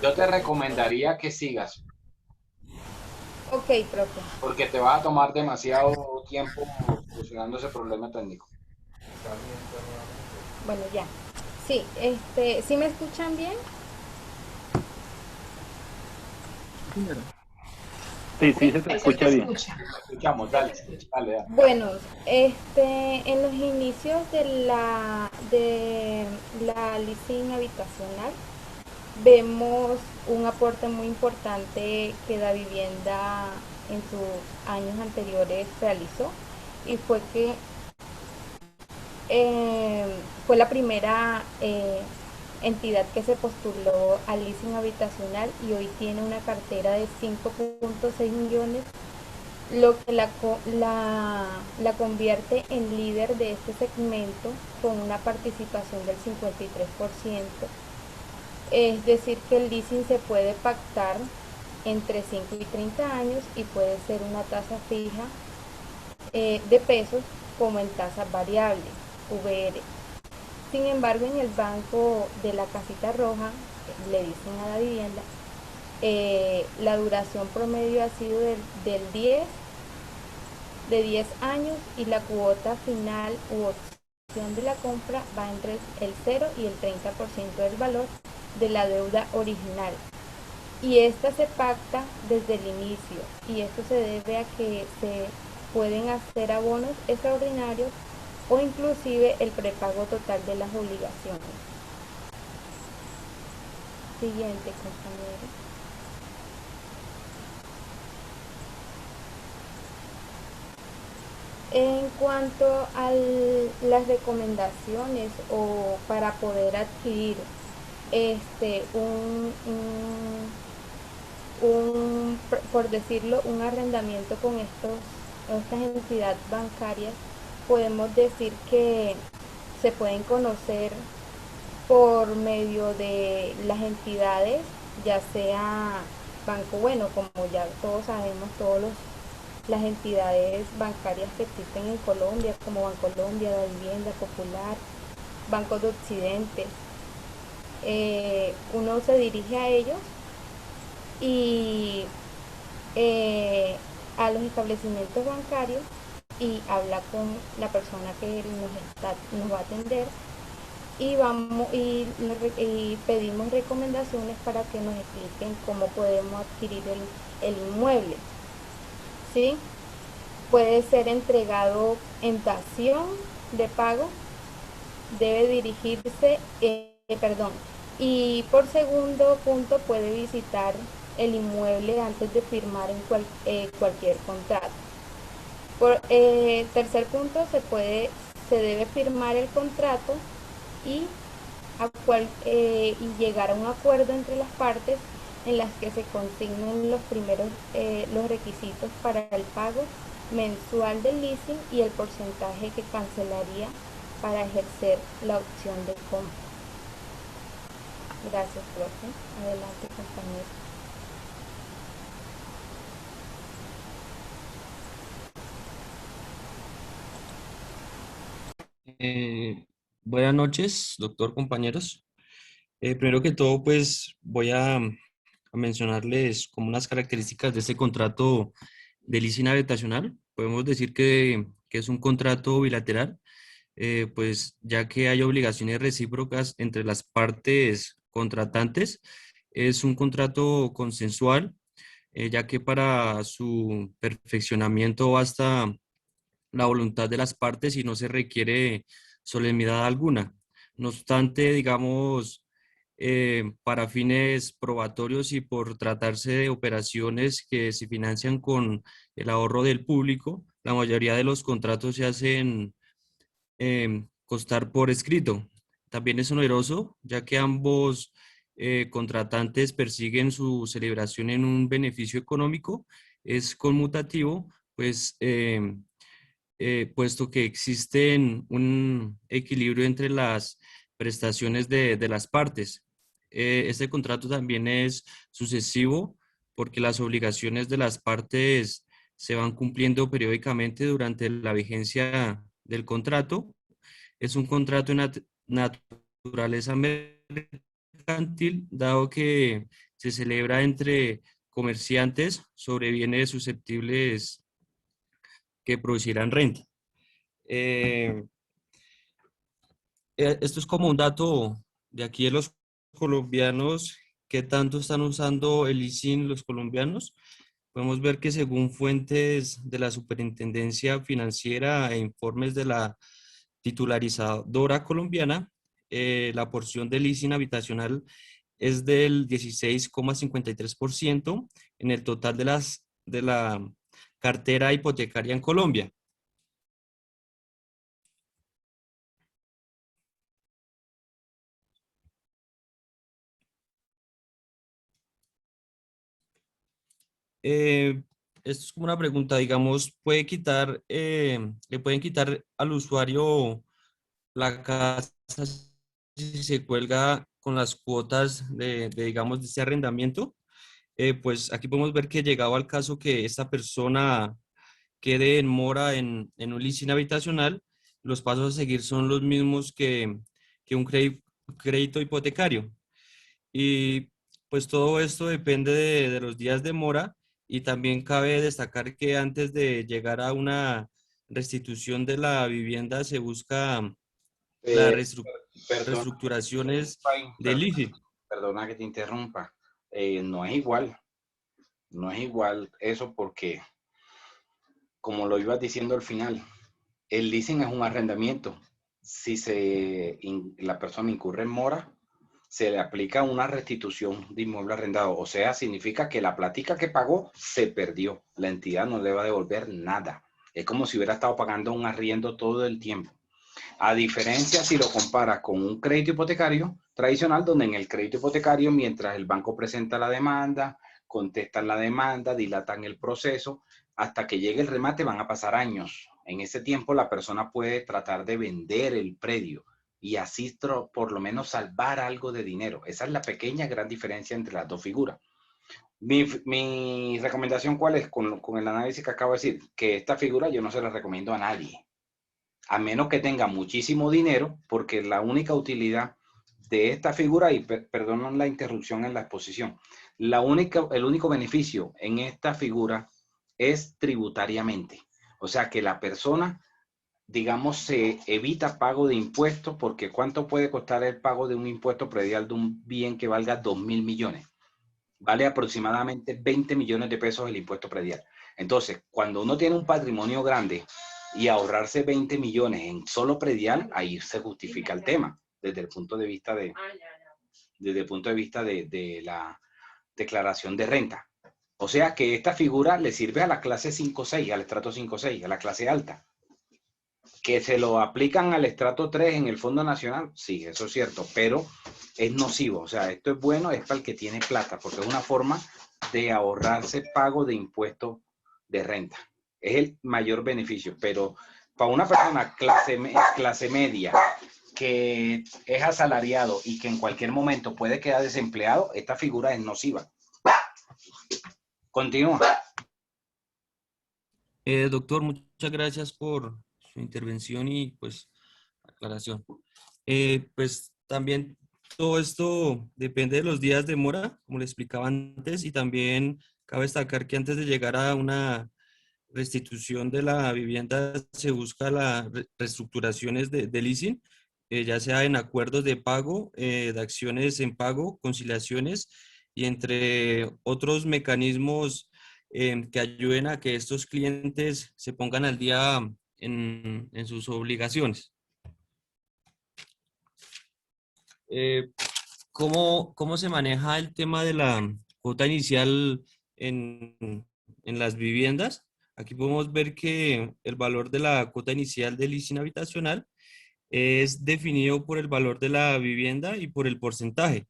Yo te recomendaría que sigas, Ok, profe. porque te va a tomar demasiado tiempo solucionando ese problema técnico. Bueno, ya. Sí, ¿sí me escuchan bien? Señora. Sí, sí, se te Sí, se te escucha bien. escucha. Te escuchamos, dale, dale, dale. Bueno, en los inicios de la leasing habitacional vemos un aporte muy importante que la vivienda en sus años anteriores realizó y fue que fue la primera entidad que se postuló al leasing habitacional y hoy tiene una cartera de 5.6 millones, lo que la convierte en líder de este segmento con una participación del 53%. Es decir, que el leasing se puede pactar entre 5 y 30 años y puede ser una tasa fija de pesos como en tasa variable, VR. Sin embargo, en el banco de la casita roja, le dicen a la vivienda, la duración promedio ha sido de 10 años y la cuota final u opción de la compra va entre el 0 y el 30% del valor de la deuda original. Y esta se pacta desde el inicio y esto se debe a que se pueden hacer abonos extraordinarios o inclusive el prepago total de las obligaciones. Siguiente, compañero. En cuanto a las recomendaciones o para poder adquirir este por decirlo, un arrendamiento con estas entidades bancarias, podemos decir que se pueden conocer por medio de las entidades, ya sea banco, bueno, como ya todos sabemos, las entidades bancarias que existen en Colombia, como Bancolombia, La Vivienda Popular, Banco de Occidente, uno se dirige a ellos y eh, a los establecimientos bancarios y habla con la persona que nos va a atender y pedimos recomendaciones para que nos expliquen cómo podemos adquirir el inmueble. ¿Sí? Puede ser entregado en dación de pago, debe dirigirse, perdón, y por segundo punto puede visitar el inmueble antes de firmar cualquier contrato. Por tercer punto, se debe firmar el contrato y, y llegar a un acuerdo entre las partes en las que se consignen los requisitos para el pago mensual del leasing y el porcentaje que cancelaría para ejercer la opción de compra. Gracias, profe. Adelante, compañero. Eh, Buenas noches, doctor, compañeros. Primero que todo, pues voy a mencionarles como unas características de este contrato de leasing habitacional. Podemos decir que es un contrato bilateral, pues ya que hay obligaciones recíprocas entre las partes contratantes. Es un contrato consensual, ya que para su perfeccionamiento basta la voluntad de las partes y no se requiere solemnidad alguna. No obstante, digamos, para fines probatorios y por tratarse de operaciones que se financian con el ahorro del público, la mayoría de los contratos se hacen constar por escrito. También es oneroso, ya que ambos contratantes persiguen su celebración en un beneficio económico, es conmutativo, pues puesto que existen un equilibrio entre las prestaciones de las partes. Este contrato también es sucesivo porque las obligaciones de las partes se van cumpliendo periódicamente durante la vigencia del contrato. Es un contrato de naturaleza mercantil, dado que se celebra entre comerciantes sobre bienes susceptibles que producirán renta. Esto es como un dato de aquí de los colombianos, ¿qué tanto están usando el leasing los colombianos? Podemos ver que según fuentes de la Superintendencia Financiera e informes de la titularizadora colombiana, la porción del leasing habitacional es del 16,53% en el total de la cartera hipotecaria en Colombia. Eh, Esto es como una pregunta, digamos, le pueden quitar al usuario la casa si se cuelga con las cuotas digamos, de ese arrendamiento. Pues aquí podemos ver que llegado al caso que esta persona quede en mora en un leasing habitacional, los pasos a seguir son los mismos que un crédito hipotecario. Y pues todo esto depende de los días de mora y también cabe destacar que antes de llegar a una restitución de la vivienda se busca la Eh, Perdona que te reestructuraciones interrumpa ahí, del IFI. perdona que te interrumpa. No es igual, no es igual eso porque, como lo ibas diciendo al final, el leasing es un arrendamiento. Si la persona incurre en mora, se le aplica una restitución de inmueble arrendado. O sea, significa que la plática que pagó se perdió. La entidad no le va a devolver nada. Es como si hubiera estado pagando un arriendo todo el tiempo. A diferencia si lo compara con un crédito hipotecario tradicional, donde en el crédito hipotecario, mientras el banco presenta la demanda, contestan la demanda, dilatan el proceso, hasta que llegue el remate van a pasar años. En ese tiempo la persona puede tratar de vender el predio y así por lo menos salvar algo de dinero. Esa es la pequeña gran diferencia entre las dos figuras. Mi recomendación, ¿cuál es? Con el análisis que acabo de decir, que esta figura yo no se la recomiendo a nadie, a menos que tenga muchísimo dinero, porque la única utilidad de esta figura, y perdón la interrupción en la exposición, el único beneficio en esta figura es tributariamente. O sea que la persona, digamos, se evita pago de impuestos, porque ¿cuánto puede costar el pago de un impuesto predial de un bien que valga 2.000 millones? Vale aproximadamente 20 millones de pesos el impuesto predial. Entonces, cuando uno tiene un patrimonio grande y ahorrarse 20 millones en solo predial, ahí se justifica el tema desde el punto de vista de la declaración de renta. O sea que esta figura le sirve a la clase 5-6, al estrato 5-6, a la clase alta. Que se lo aplican al estrato 3 en el Fondo Nacional, sí, eso es cierto, pero es nocivo. O sea, esto es bueno, es para el que tiene plata, porque es una forma de ahorrarse pago de impuestos de renta. Es el mayor beneficio, pero para una persona clase media que es asalariado y que en cualquier momento puede quedar desempleado, esta figura es nociva. Continúa. Doctor, muchas gracias por su intervención y pues aclaración. Pues también todo esto depende de los días de mora, como le explicaba antes, y también cabe destacar que antes de llegar a una restitución de la vivienda se busca las reestructuraciones de leasing, ya sea en acuerdos de pago, de acciones en pago, conciliaciones y entre otros mecanismos que ayuden a que estos clientes se pongan al día en sus obligaciones. Eh, ¿Cómo se maneja el tema de la cuota inicial en, en las viviendas? Aquí podemos ver que el valor de la cuota inicial del leasing habitacional es definido por el valor de la vivienda y por el porcentaje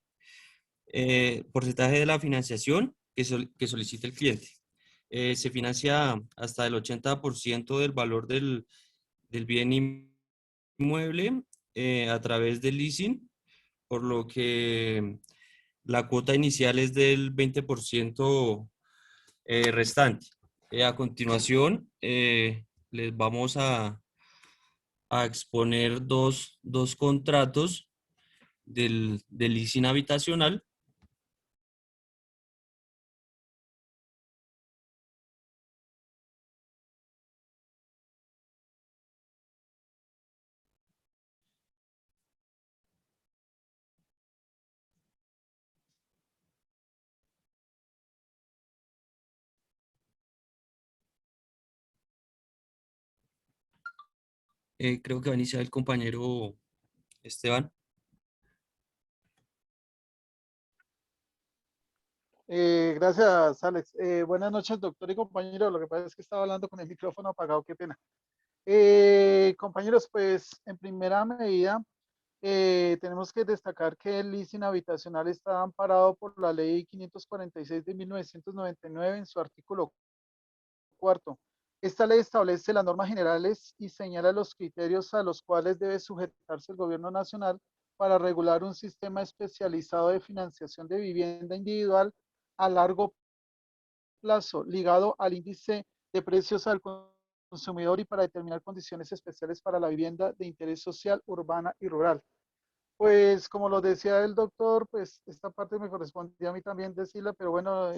de la financiación que solicita el cliente. Se financia hasta el 80% del valor del bien inmueble a través del leasing, por lo que la cuota inicial es del 20% restante. A continuación, les vamos a exponer dos contratos del leasing habitacional Creo que va a iniciar el compañero Esteban. Gracias, Alex. Buenas noches, doctor y compañero. Lo que pasa es que estaba hablando con el micrófono apagado, qué pena. Compañeros, pues en primera medida tenemos que destacar que el leasing habitacional está amparado por la Ley 546 de 1999 en su artículo cuarto. Esta ley establece las normas generales y señala los criterios a los cuales debe sujetarse el gobierno nacional para regular un sistema especializado de financiación de vivienda individual a largo plazo, ligado al índice de precios al consumidor y para determinar condiciones especiales para la vivienda de interés social, urbana y rural. Pues como lo decía el doctor, pues esta parte me correspondía a mí también decirla, pero bueno,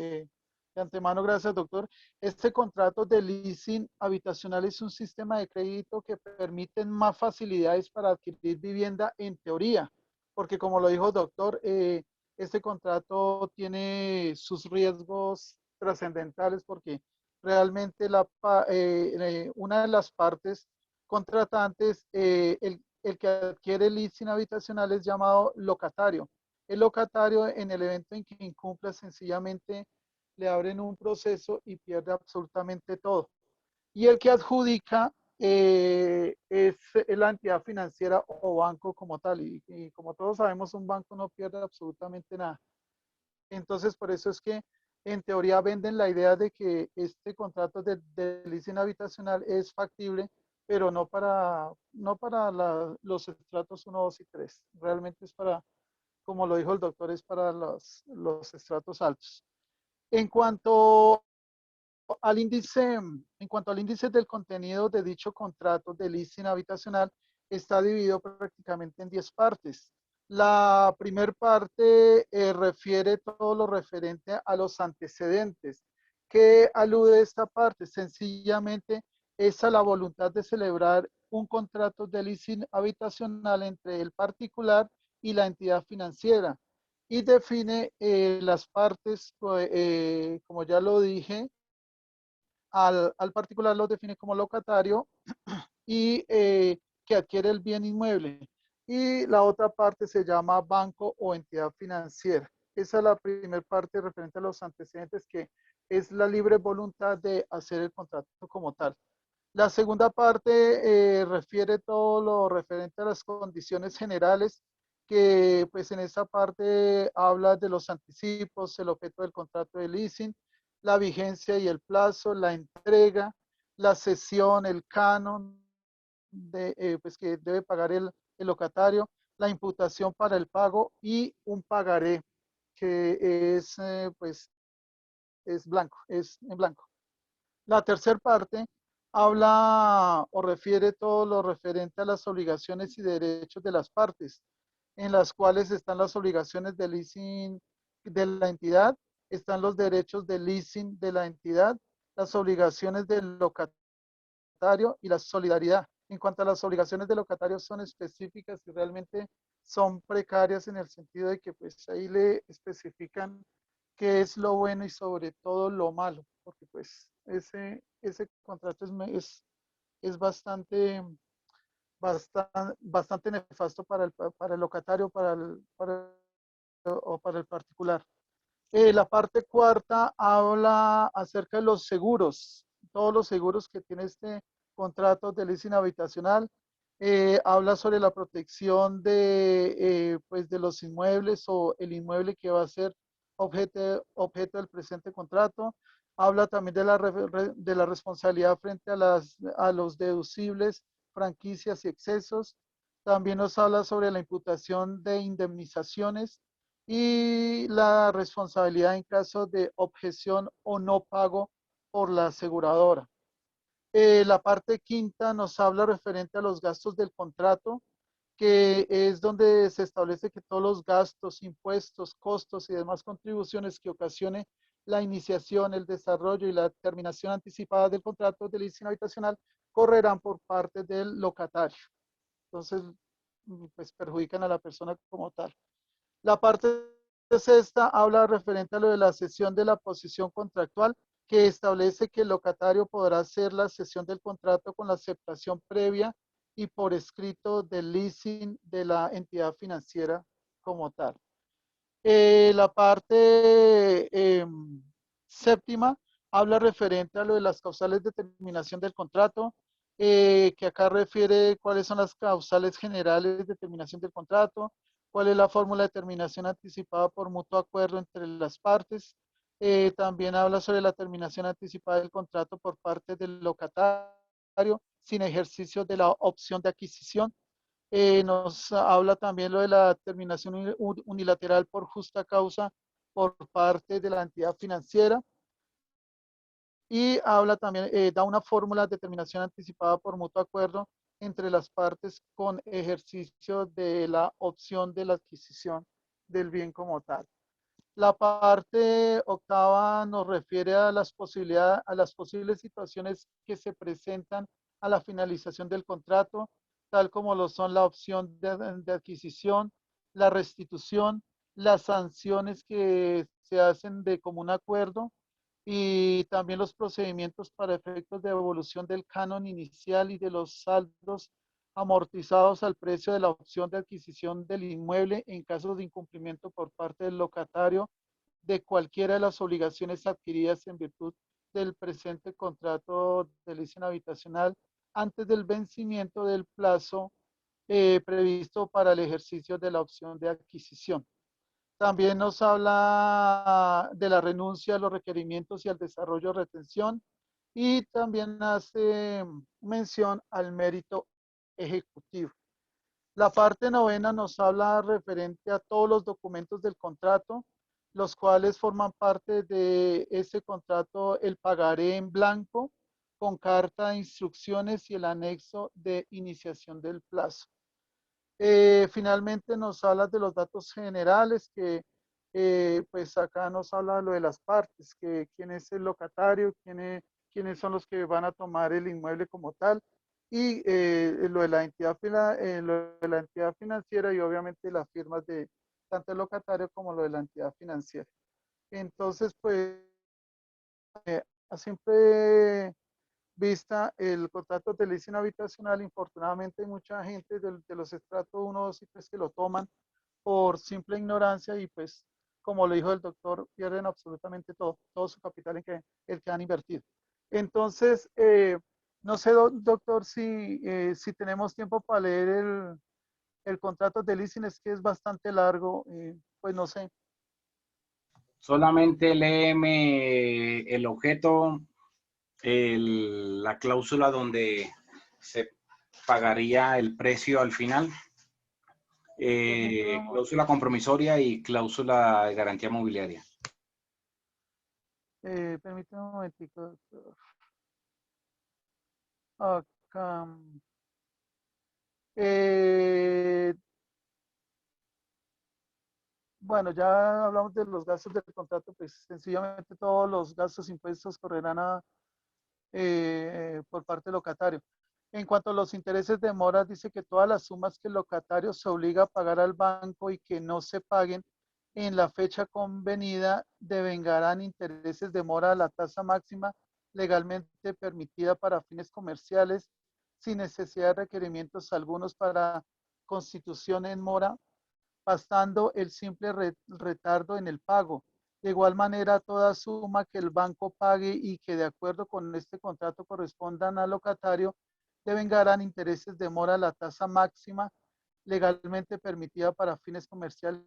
de antemano, gracias doctor. Este contrato de leasing habitacional es un sistema de crédito que permite más facilidades para adquirir vivienda en teoría, porque como lo dijo el doctor, este contrato tiene sus riesgos trascendentales porque realmente una de las partes contratantes, el que adquiere el leasing habitacional es llamado locatario. El locatario, en el evento en que incumpla, sencillamente le abren un proceso y pierde absolutamente todo. Y el que adjudica es la entidad financiera o banco como tal. Y como todos sabemos, un banco no pierde absolutamente nada. Entonces, por eso es que en teoría venden la idea de que este contrato de leasing habitacional es factible, pero no para los estratos 1, 2 y 3. Realmente es para, como lo dijo el doctor, es para los estratos altos. En cuanto en cuanto al índice del contenido de dicho contrato de leasing habitacional, está dividido prácticamente en 10 partes. La primera parte refiere todo lo referente a los antecedentes. ¿Qué alude esta parte? Sencillamente es a la voluntad de celebrar un contrato de leasing habitacional entre el particular y la entidad financiera. Y define las partes, como ya lo dije, al particular lo define como locatario y que adquiere el bien inmueble. Y la otra parte se llama banco o entidad financiera. Esa es la primera parte referente a los antecedentes, que es la libre voluntad de hacer el contrato como tal. La segunda parte refiere todo lo referente a las condiciones generales, que pues en esa parte habla de los anticipos, el objeto del contrato de leasing, la vigencia y el plazo, la entrega, la cesión, el canon pues que debe pagar el locatario, la imputación para el pago y un pagaré que es pues es blanco, es en blanco. La tercera parte habla o refiere todo lo referente a las obligaciones y derechos de las partes, en las cuales están las obligaciones de leasing de la entidad, están los derechos de leasing de la entidad, las obligaciones del locatario y la solidaridad. En cuanto a las obligaciones del locatario, son específicas y realmente son precarias en el sentido de que pues ahí le especifican qué es lo bueno y sobre todo lo malo, porque pues ese contrato es bastante nefasto para el locatario, o para el particular. La parte cuarta habla acerca de los seguros, todos los seguros que tiene este contrato de leasing habitacional. Habla sobre la protección pues de los inmuebles o el inmueble que va a ser objeto del presente contrato. Habla también de la responsabilidad frente a los deducibles, franquicias y excesos. También nos habla sobre la imputación de indemnizaciones y la responsabilidad en caso de objeción o no pago por la aseguradora. La parte quinta nos habla referente a los gastos del contrato, que es donde se establece que todos los gastos, impuestos, costos y demás contribuciones que ocasione la iniciación, el desarrollo y la terminación anticipada del contrato de leasing habitacional correrán por parte del locatario. Entonces, pues perjudican a la persona como tal. La parte sexta habla referente a lo de la cesión de la posición contractual, que establece que el locatario podrá hacer la cesión del contrato con la aceptación previa y por escrito del leasing de la entidad financiera como tal. La parte séptima habla referente a lo de las causales de terminación del contrato, que acá refiere cuáles son las causales generales de terminación del contrato, cuál es la fórmula de terminación anticipada por mutuo acuerdo entre las partes. También habla sobre la terminación anticipada del contrato por parte del locatario sin ejercicio de la opción de adquisición. Nos habla también lo de la terminación unilateral por justa causa por parte de la entidad financiera y habla también, da una fórmula de terminación anticipada por mutuo acuerdo entre las partes con ejercicio de la opción de la adquisición del bien como tal. La parte octava nos refiere a las posibilidades, a las posibles situaciones que se presentan a la finalización del contrato, tal como lo son la opción de adquisición, la restitución, las sanciones que se hacen de común acuerdo y también los procedimientos para efectos de devolución del canon inicial y de los saldos amortizados al precio de la opción de adquisición del inmueble en caso de incumplimiento por parte del locatario de cualquiera de las obligaciones adquiridas en virtud del presente contrato de leasing habitacional antes del vencimiento del plazo previsto para el ejercicio de la opción de adquisición. También nos habla de la renuncia a los requerimientos y al desarrollo de retención y también hace mención al mérito ejecutivo. La parte novena nos habla referente a todos los documentos del contrato, los cuales forman parte de ese contrato, el pagaré en blanco, con carta de instrucciones y el anexo de iniciación del plazo. Finalmente nos habla de los datos generales que pues acá nos habla de lo de las partes, que quién es el locatario, quiénes son los que van a tomar el inmueble como tal y lo de la entidad lo de la entidad financiera y obviamente las firmas de tanto el locatario como lo de la entidad financiera. Entonces, pues a simple vista el contrato de leasing habitacional, infortunadamente hay mucha gente de los estratos 1, 2 y 3 que lo toman por simple ignorancia y pues, como le dijo el doctor, pierden absolutamente todo su capital en el que han invertido. Entonces, no sé, doctor, si tenemos tiempo para leer el contrato de leasing, es que es bastante largo, pues no sé. Solamente léeme el objeto, la cláusula donde se pagaría el precio al final, cláusula compromisoria y cláusula de garantía mobiliaria. Permítame un momentico, doctor. Acá. Bueno, ya hablamos de los gastos del contrato, pues sencillamente todos los gastos impuestos correrán por parte del locatario. En cuanto a los intereses de mora, dice que todas las sumas que el locatario se obliga a pagar al banco y que no se paguen en la fecha convenida devengarán intereses de mora a la tasa máxima legalmente permitida para fines comerciales sin necesidad de requerimientos algunos para constitución en mora, bastando el simple retardo en el pago. De igual manera, toda suma que el banco pague y que de acuerdo con este contrato correspondan al locatario, devengarán intereses de mora a la tasa máxima legalmente permitida para fines comerciales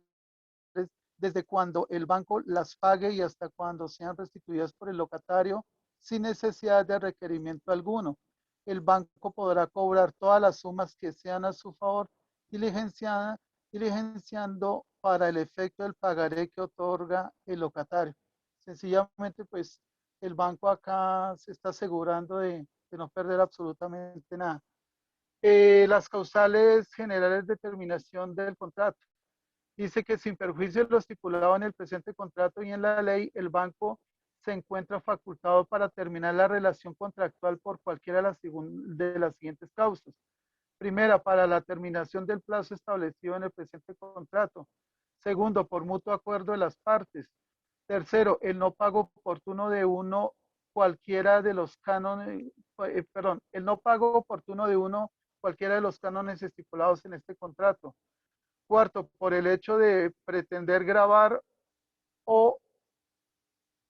desde cuando el banco las pague y hasta cuando sean restituidas por el locatario sin necesidad de requerimiento alguno. El banco podrá cobrar todas las sumas que sean a su favor diligenciando para el efecto del pagaré que otorga el locatario. Sencillamente, pues el banco acá se está asegurando de no perder absolutamente nada. Las causales generales de terminación del contrato. Dice que sin perjuicio de lo estipulado en el presente contrato y en la ley, el banco se encuentra facultado para terminar la relación contractual por cualquiera de las siguientes causas. Primera, para la terminación del plazo establecido en el presente contrato. Segundo, por mutuo acuerdo de las partes. Tercero, el no pago oportuno de uno cualquiera de los cánones, el no pago oportuno de uno cualquiera de los cánones estipulados en este contrato. Cuarto, por el hecho de pretender grabar o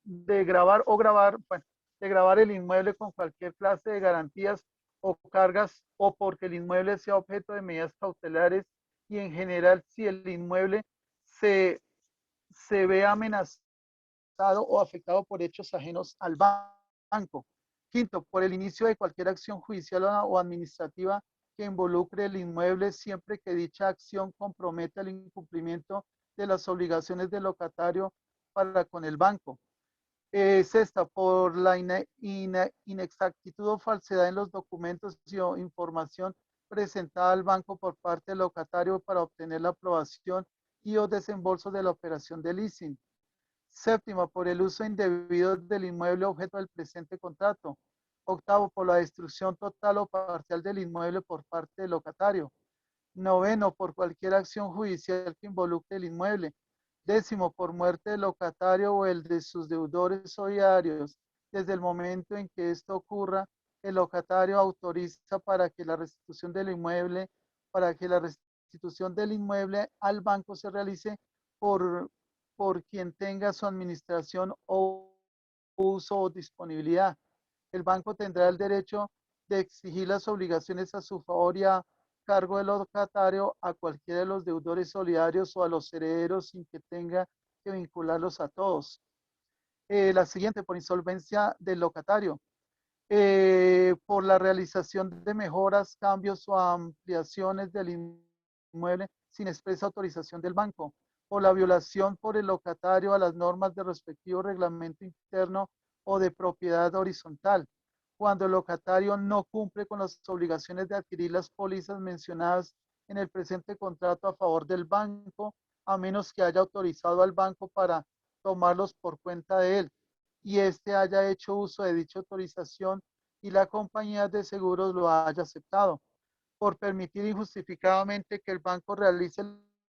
bueno, de grabar el inmueble con cualquier clase de garantías o cargas, o porque el inmueble sea objeto de medidas cautelares, y en general si el inmueble se, se ve amenazado o afectado por hechos ajenos al banco. Quinto, por el inicio de cualquier acción judicial o administrativa que involucre el inmueble, siempre que dicha acción comprometa el incumplimiento de las obligaciones del locatario para con el banco. Sexta, por la inexactitud o falsedad en los documentos o información presentada al banco por parte del locatario para obtener la aprobación y o desembolso de la operación de leasing. Séptima, por el uso indebido del inmueble objeto del presente contrato. Octavo, por la destrucción total o parcial del inmueble por parte del locatario. Noveno, por cualquier acción judicial que involucre el inmueble. Décimo, por muerte del locatario o el de sus deudores solidarios. Desde el momento en que esto ocurra, el locatario autoriza para que la restitución del inmueble al banco se realice por, por quien tenga su administración o uso o disponibilidad. El banco tendrá el derecho de exigir las obligaciones a su favor y a cargo del locatario a cualquiera de los deudores solidarios o a los herederos sin que tenga que vincularlos a todos. La siguiente, por insolvencia del locatario. Por la realización de mejoras, cambios o ampliaciones del inmueble sin expresa autorización del banco. Por la violación por el locatario a las normas del respectivo reglamento interno o de propiedad horizontal. Cuando el locatario no cumple con las obligaciones de adquirir las pólizas mencionadas en el presente contrato a favor del banco, a menos que haya autorizado al banco para tomarlos por cuenta de él, y éste haya hecho uso de dicha autorización y la compañía de seguros lo haya aceptado. Por permitir injustificadamente que el banco realice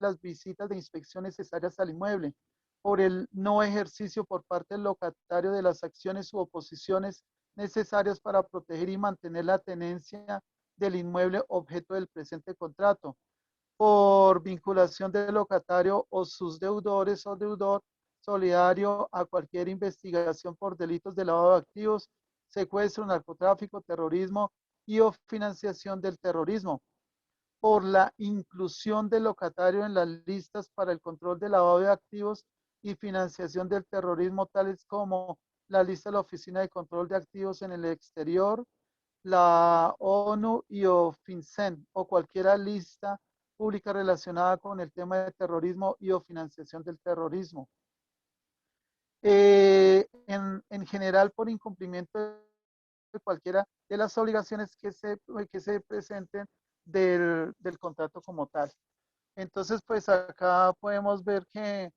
las visitas de inspección necesarias al inmueble. Por el no ejercicio por parte del locatario de las acciones u oposiciones necesarias para proteger y mantener la tenencia del inmueble objeto del presente contrato. Por vinculación del locatario o sus deudores o deudor solidario a cualquier investigación por delitos de lavado de activos, secuestro, narcotráfico, terrorismo y o financiación del terrorismo. Por la inclusión del locatario en las listas para el control del lavado de activos y financiación del terrorismo, tales como la lista de la Oficina de Control de Activos en el Exterior, la ONU y o FinCEN, o cualquier lista pública relacionada con el tema de terrorismo y o financiación del terrorismo. En general, por incumplimiento de cualquiera de las obligaciones que se presenten del contrato como tal. Entonces, pues acá podemos ver que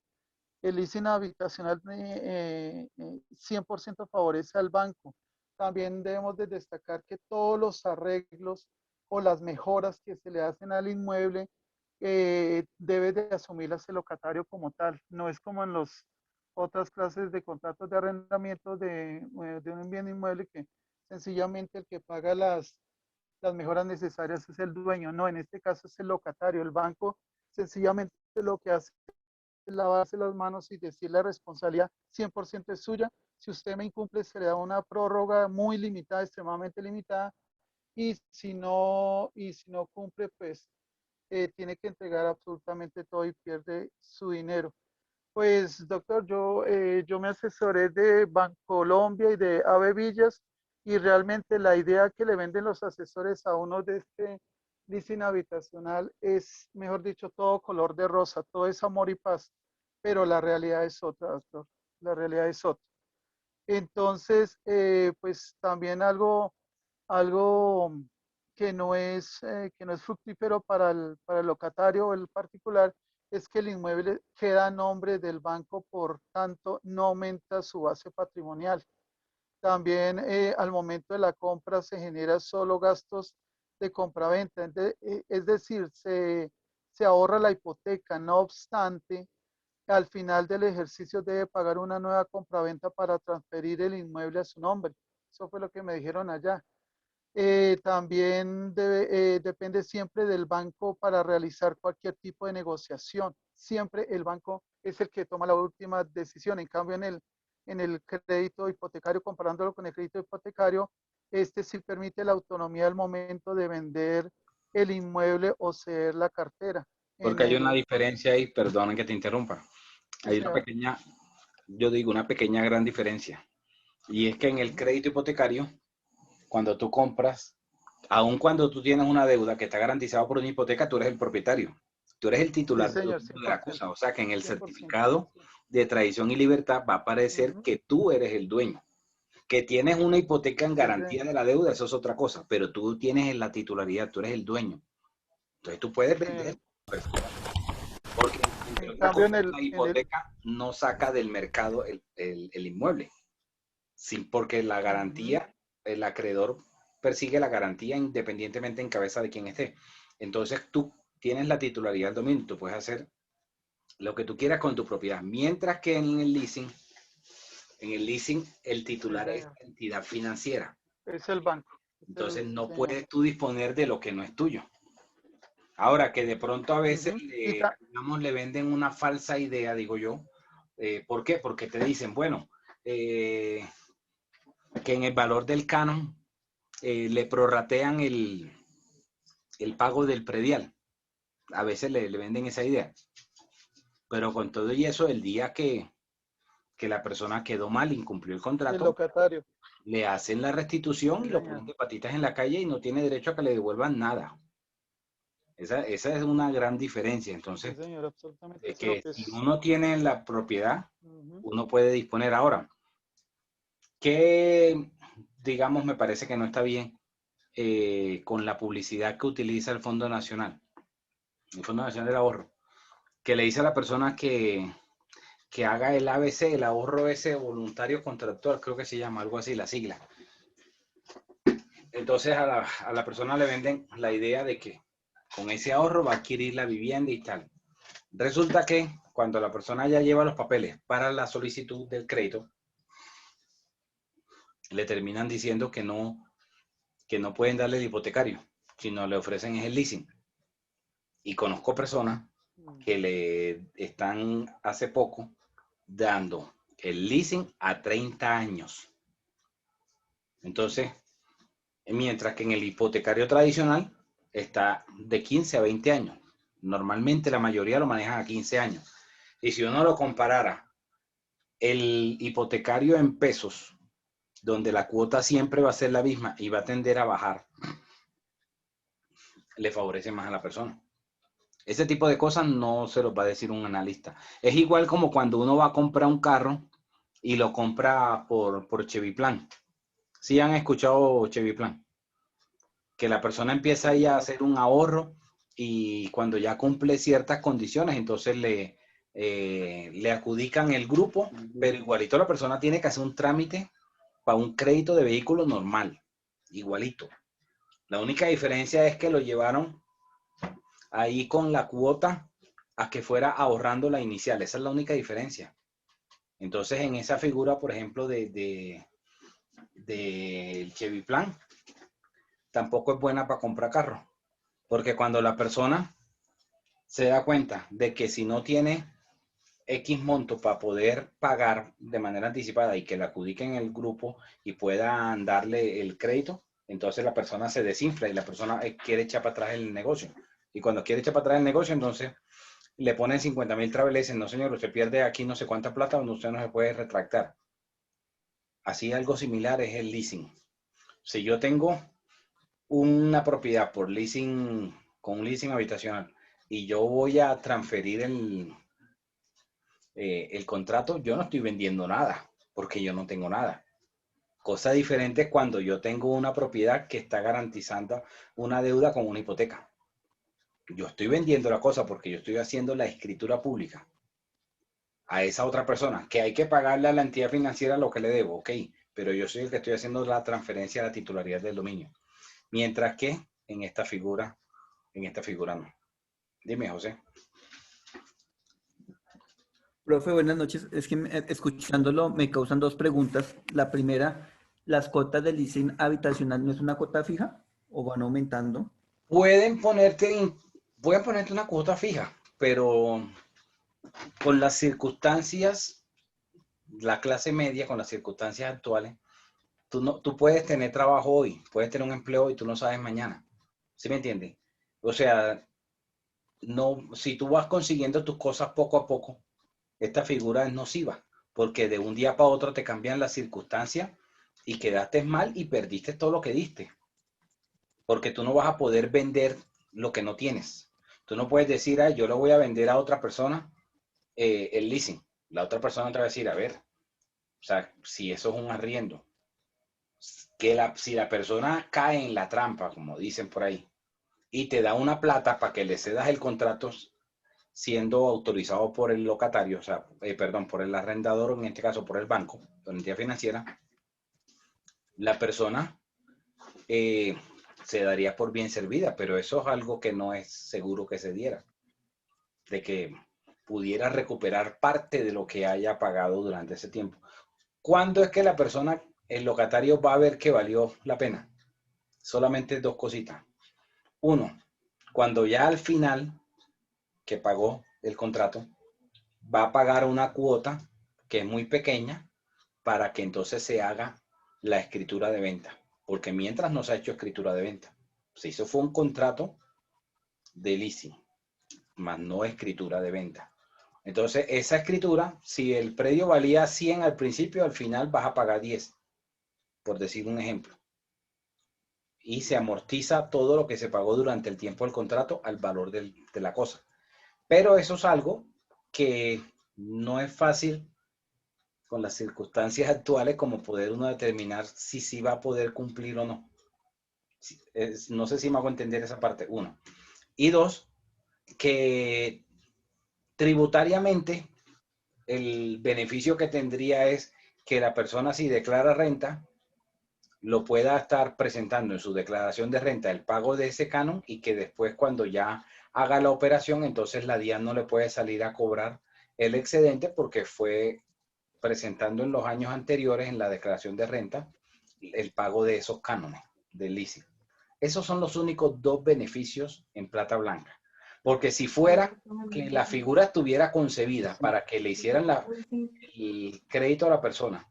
el leasing habitacional 100% favorece al banco. También debemos de destacar que todos los arreglos o las mejoras que se le hacen al inmueble debe de asumirlas el locatario como tal. No es como en las otras clases de contratos de arrendamiento de un bien inmueble que sencillamente el que paga las mejoras necesarias es el dueño. No, en este caso es el locatario. El banco sencillamente lo que hace es lavarse las manos y decir la responsabilidad 100% es suya. Si usted me incumple, se le da una prórroga muy limitada, extremadamente limitada, y si no cumple, pues tiene que entregar absolutamente todo y pierde su dinero. Pues, doctor, yo me asesoré de Bancolombia y de Ave Villas, y realmente la idea que le venden los asesores a uno de este leasing habitacional es, mejor dicho, todo color de rosa, todo es amor y paz, pero la realidad es otra, doctor, la realidad es otra. Entonces, pues también algo que no es fructífero para el locatario o el particular es que el inmueble queda a nombre del banco, por tanto no aumenta su base patrimonial. También al momento de la compra se genera solo gastos de compraventa, es decir, se ahorra la hipoteca. No obstante, al final del ejercicio debe pagar una nueva compraventa para transferir el inmueble a su nombre. Eso fue lo que me dijeron allá. También depende siempre del banco para realizar cualquier tipo de negociación. Siempre el banco es el que toma la última decisión. En cambio, en el crédito hipotecario, comparándolo con el crédito hipotecario, este sí permite la autonomía al momento de vender el inmueble o ceder la cartera. Porque hay una diferencia ahí, perdonen que te interrumpa. Sí, Hay una señor. pequeña, yo digo, una pequeña gran diferencia. Y es que en el crédito hipotecario, cuando tú compras, aun cuando tú tienes una deuda que está garantizada por una hipoteca, tú eres el propietario. Tú eres el Sí, titular señor, de la cosa. 100%. O sea que en el 100%. certificado de tradición y libertad va a aparecer Ujú. que tú eres el dueño. Que tienes una hipoteca en Sí, garantía de la deuda, eso es otra cosa. Pero tú tienes la titularidad, tú eres el dueño. Entonces tú puedes señor. vender. Porque, entre En otras cambio, cosas, la hipoteca no saca del mercado el inmueble. Sí, porque la ujú, garantía, el acreedor persigue la garantía independientemente en cabeza de quien esté. Entonces tú tienes la titularidad del dominio, tú puedes hacer lo que tú quieras con tu propiedad. Mientras que en el leasing el sí, titular es señor. la entidad financiera. Es el banco. Entonces Sí, no señor. puedes tú disponer de lo que no es tuyo. Ahora que de pronto a veces Ujú. digamos, le venden una falsa idea, digo yo. ¿Por qué? Porque te dicen, bueno, eh, que en el valor del canon le prorratean el pago del predial. A veces le venden esa idea. Pero con todo y eso, el día que la persona quedó mal, incumplió el El contrato, locatario. le hacen la restitución Sí, y lo señor. ponen de patitas en la calle y no tiene derecho a que le devuelvan nada. Esa es una gran diferencia. Sí, Entonces, señor. Absolutamente de eso es lo que que si es. uno tiene la propiedad, Ujú. uno puede disponer ahora. Que, digamos, me parece que no está bien con la publicidad que utiliza el Fondo Nacional del Ahorro, que le dice a la persona que haga el ABC, el ahorro ese voluntario contractual, creo que se llama, algo así, la sigla. Entonces a la persona le venden la idea de que con ese ahorro va a adquirir la vivienda y tal. Resulta que cuando la persona ya lleva los papeles para la solicitud del crédito, le terminan diciendo que no pueden darle el hipotecario, sino le ofrecen es el leasing. Y conozco personas que Ujú. le están hace poco dando el leasing a 30 años. Entonces, mientras que en el hipotecario tradicional está de 15 a 20 años. Normalmente la mayoría lo manejan a 15 años. Y si uno lo comparara, el hipotecario en pesos, donde la cuota siempre va a ser la misma y va a tender a bajar, le favorece más a la persona. Ese tipo de cosas no se los va a decir un analista. Es igual como cuando uno va a comprar un carro y lo compra por Cheviplan. ¿Sí han escuchado Cheviplan? Que la persona empieza Sí, ahí a señor. hacer un ahorro y cuando ya cumple ciertas condiciones, entonces le adjudican el grupo, pero igualito la persona tiene que hacer un trámite para un crédito de vehículo normal, igualito. La única diferencia es que lo llevaron ahí con la cuota a que fuera ahorrando la inicial. Esa es la única diferencia. Entonces, en esa figura, por ejemplo, del Chevy Plan, tampoco es buena para comprar carro. Porque cuando la persona se da cuenta de que si no tiene X monto para poder pagar de manera anticipada y que le adjudiquen el grupo y puedan darle el crédito, entonces la persona se desinfla y la persona quiere echar para atrás el negocio. Y cuando quiere echar para atrás el negocio, entonces le ponen 50.000 trabas y le dicen, no señor, usted pierde aquí no sé cuánta plata, donde usted no se puede retractar. Así algo similar es el leasing. Si yo tengo una propiedad por leasing, con un leasing habitacional, y yo voy a transferir el contrato, yo no estoy vendiendo nada, porque yo no tengo nada. Cosa diferente es cuando yo tengo una propiedad que está garantizando una deuda con una hipoteca. Yo estoy vendiendo la cosa porque yo estoy haciendo la escritura pública a esa otra persona, que hay que pagarle a la entidad financiera lo que le debo, ok, pero yo soy el que estoy haciendo la transferencia de la titularidad del dominio. Mientras que en esta figura no. Dime, José. Profe, buenas noches. Es que escuchándolo me causan dos preguntas. La primera, las cuotas del leasing habitacional no es una cuota fija o van aumentando? Pueden pueden ponerte una cuota fija, pero con las circunstancias, la clase media, con las circunstancias actuales, tú puedes tener trabajo hoy, puedes tener un empleo y tú no sabes mañana. ¿Sí me entiendes? O sea, no, si tú vas consiguiendo tus cosas poco a poco, esta figura es nociva, porque de un día para otro te cambian las circunstancias y quedaste mal y perdiste todo lo que diste, porque tú no vas a poder vender lo que no tienes. Tú no puedes decir, yo lo voy a vender a otra persona el leasing. La otra persona te va a decir, a ver, o sea, si eso es un arriendo, si la persona cae en la trampa, como dicen por ahí, y te da una plata para que le cedas el contrato siendo autorizado por el locatario, o sea, perdón, por el arrendador, en este caso por el banco, por la entidad financiera, la persona se daría por bien servida, pero eso es algo que no es seguro que se diera, de que pudiera recuperar parte de lo que haya pagado durante ese tiempo. ¿Cuándo es que la persona, el locatario, va a ver que valió la pena? Solamente dos cositas. Uno, cuando ya al final que pagó el contrato, va a pagar una cuota que es muy pequeña para que entonces se haga la escritura de venta. Porque mientras no se ha hecho escritura de venta, se hizo fue un contrato de leasing, más no escritura de venta. Entonces, esa escritura, si el predio valía 100 al principio, al final vas a pagar 10, por decir un ejemplo. Y se amortiza todo lo que se pagó durante el tiempo del contrato al valor de la cosa. Pero eso es algo que no es fácil con las circunstancias actuales como poder uno determinar si sí va a poder cumplir o no. No sé si me hago entender esa parte, uno. Y dos, que tributariamente el beneficio que tendría es que la persona, si declara renta, lo pueda estar presentando en su declaración de renta el pago de ese canon y que después cuando ya haga la operación, entonces la DIAN no le puede salir a cobrar el excedente porque fue presentando en los años anteriores en la declaración de renta el pago de esos cánones del leasing. Esos son los únicos dos beneficios en plata blanca. Porque si fuera que la figura estuviera concebida para que le hicieran el crédito a la persona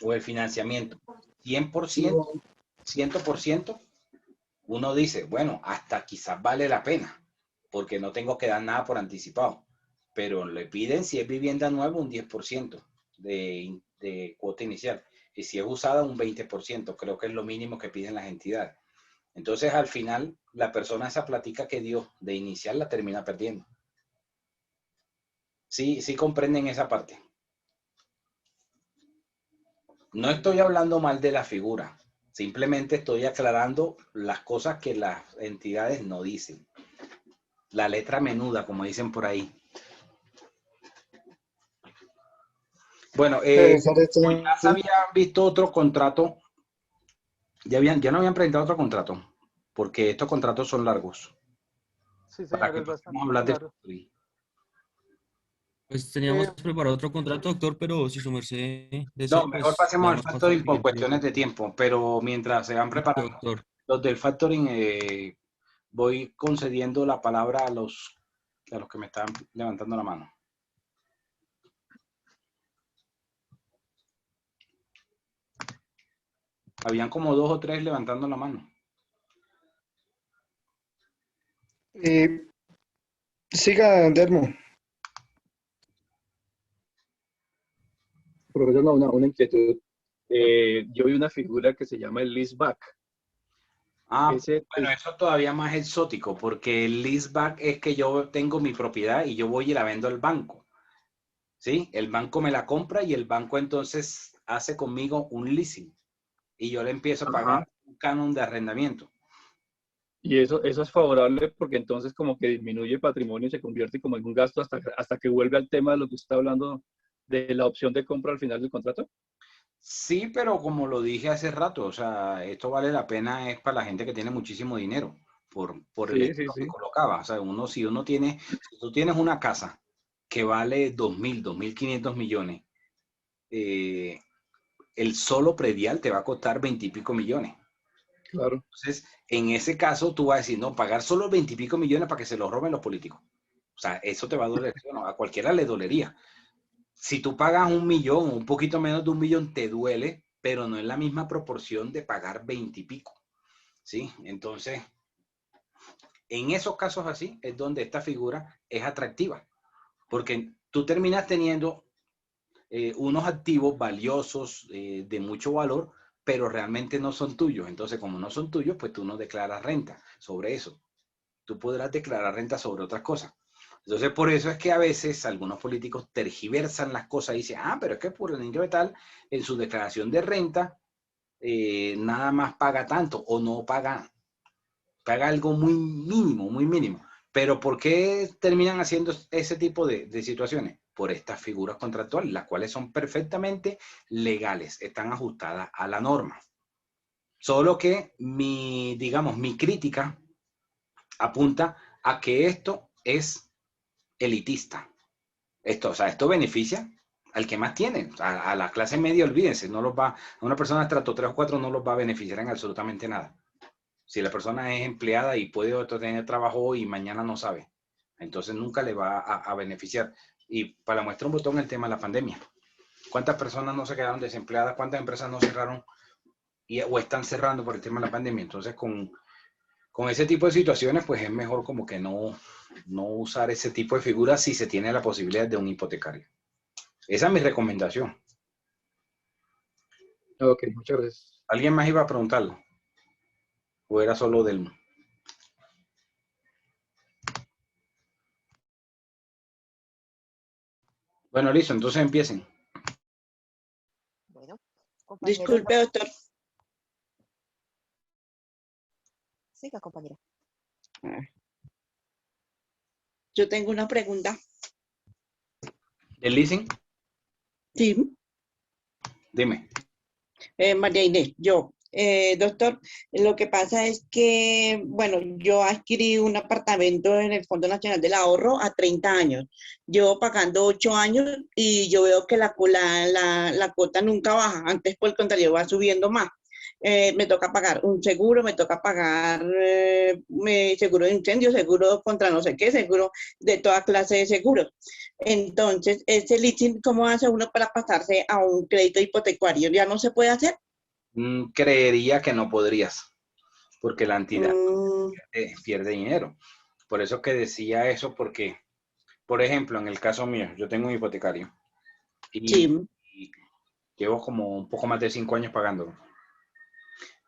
o el financiamiento 100%, 100%, uno dice, bueno, hasta quizás vale la pena, porque no tengo que dar nada por anticipado. Pero le piden, si es vivienda nueva, un 10% de cuota inicial. Y si es usada, un 20%. Creo que es lo mínimo que piden las entidades. Entonces, al final, la persona esa platica que dio de inicial la termina perdiendo. Sí, sí comprenden esa parte. No estoy hablando mal de la figura. Simplemente estoy aclarando las cosas que las entidades no dicen. La letra menuda, como dicen por ahí. Bueno, como ya se había visto otro contrato, ya no habían presentado otro contrato, porque estos contratos son largos. Sí, Para señor, que es podamos bastante hablar de claro. factoring. Pues teníamos preparado otro contrato, doctor, pero si su merced No, desea, mejor pues pasemos al podemos pasar al factoring por siguiente. cuestiones de tiempo, pero mientras se van Listo, preparando doctor. los del factoring, voy concediendo la palabra a los que me están levantando la mano. Habían como 2 o 3 levantando la mano. Siga, Dermo. Profesor, no, una inquietud. Yo vi una figura que se llama el leaseback. Bueno, eso es todavía más exótico, porque el leaseback es que yo tengo mi propiedad y yo voy y la vendo al banco. ¿Sí? El banco me la compra y el banco entonces hace conmigo un leasing. Y yo le empiezo a pagar un canon de arrendamiento. Y eso es favorable porque entonces como que disminuye el patrimonio y se convierte como en un gasto hasta que vuelve al tema de lo que usted está hablando de la opción de compra al final del contrato. Sí, pero como lo dije hace rato, o sea, esto vale la pena es para la gente que tiene muchísimo dinero, por el ejemplo que colocaba. O sea, si tú tienes una casa que vale 2.000, 2.500 millones, el solo predial te va a costar 20 y pico millones. Claro. Entonces, en ese caso, tú vas a decir, no, pagar solo 20 y pico millones para que se los roben los políticos. O sea, eso te va a doler. Bueno, a cualquiera le dolería. Si tú pagas 1 millón, un poquito menos de 1 millón, te duele, pero no es la misma proporción de pagar 20 y pico. ¿Sí? Entonces, en esos casos así es donde esta figura es atractiva. Porque tú terminas teniendo unos activos valiosos de mucho valor, pero realmente no son tuyos. Entonces, como no son tuyos, pues tú no declaras renta sobre eso. Tú podrás declarar renta sobre otras cosas. Entonces, por eso es que a veces algunos políticos tergiversan las cosas y dicen, pero es que por el niño de tal, en su declaración de renta, nada más paga tanto o no paga algo muy mínimo, muy mínimo. Pero ¿por qué terminan haciendo ese tipo de situaciones? Por estas figuras contractuales, las cuales son perfectamente legales, están ajustadas a la norma. Solo que digamos, mi crítica apunta a que esto es elitista. Esto beneficia al que más tiene, a la clase media, olvídense, a una persona de estrato 3 o 4 no los va a beneficiar en absolutamente nada. Si la persona es empleada y puede tener trabajo y mañana no sabe, entonces nunca le va a beneficiar. Y para muestra un botón el tema de la pandemia. ¿Cuántas personas no se quedaron desempleadas? ¿Cuántas empresas no cerraron o están cerrando por el tema de la pandemia? Entonces, con ese tipo de situaciones, pues es mejor como que no usar ese tipo de figuras si se tiene la posibilidad de un hipotecario. Esa es mi recomendación. Ok, muchas gracias. ¿Alguien más iba a preguntarlo? ¿O era solo del...? Bueno, listo, entonces empiecen. Bueno, compañero. Disculpe, doctor. Siga, compañera. Yo tengo una pregunta. ¿El leasing? Sí. Dime. María Inés, doctor, lo que pasa es que, bueno, yo adquirí un apartamento en el Fondo Nacional del Ahorro a 30 años. Llevo pagando 8 años y yo veo que la cuota nunca baja. Antes, por el contrario, va subiendo más. Me toca pagar un seguro, me toca pagar seguro de incendio, seguro contra no sé qué, seguro de toda clase de seguros. Entonces, ese leasing, ¿cómo hace uno para pasarse a un crédito hipotecario? ¿Ya no se puede hacer? Creería que no podrías, porque la entidad pierde dinero. Por eso que decía eso, porque, por ejemplo, en el caso mío, yo tengo un hipotecario y llevo como un poco más de 5 años pagándolo.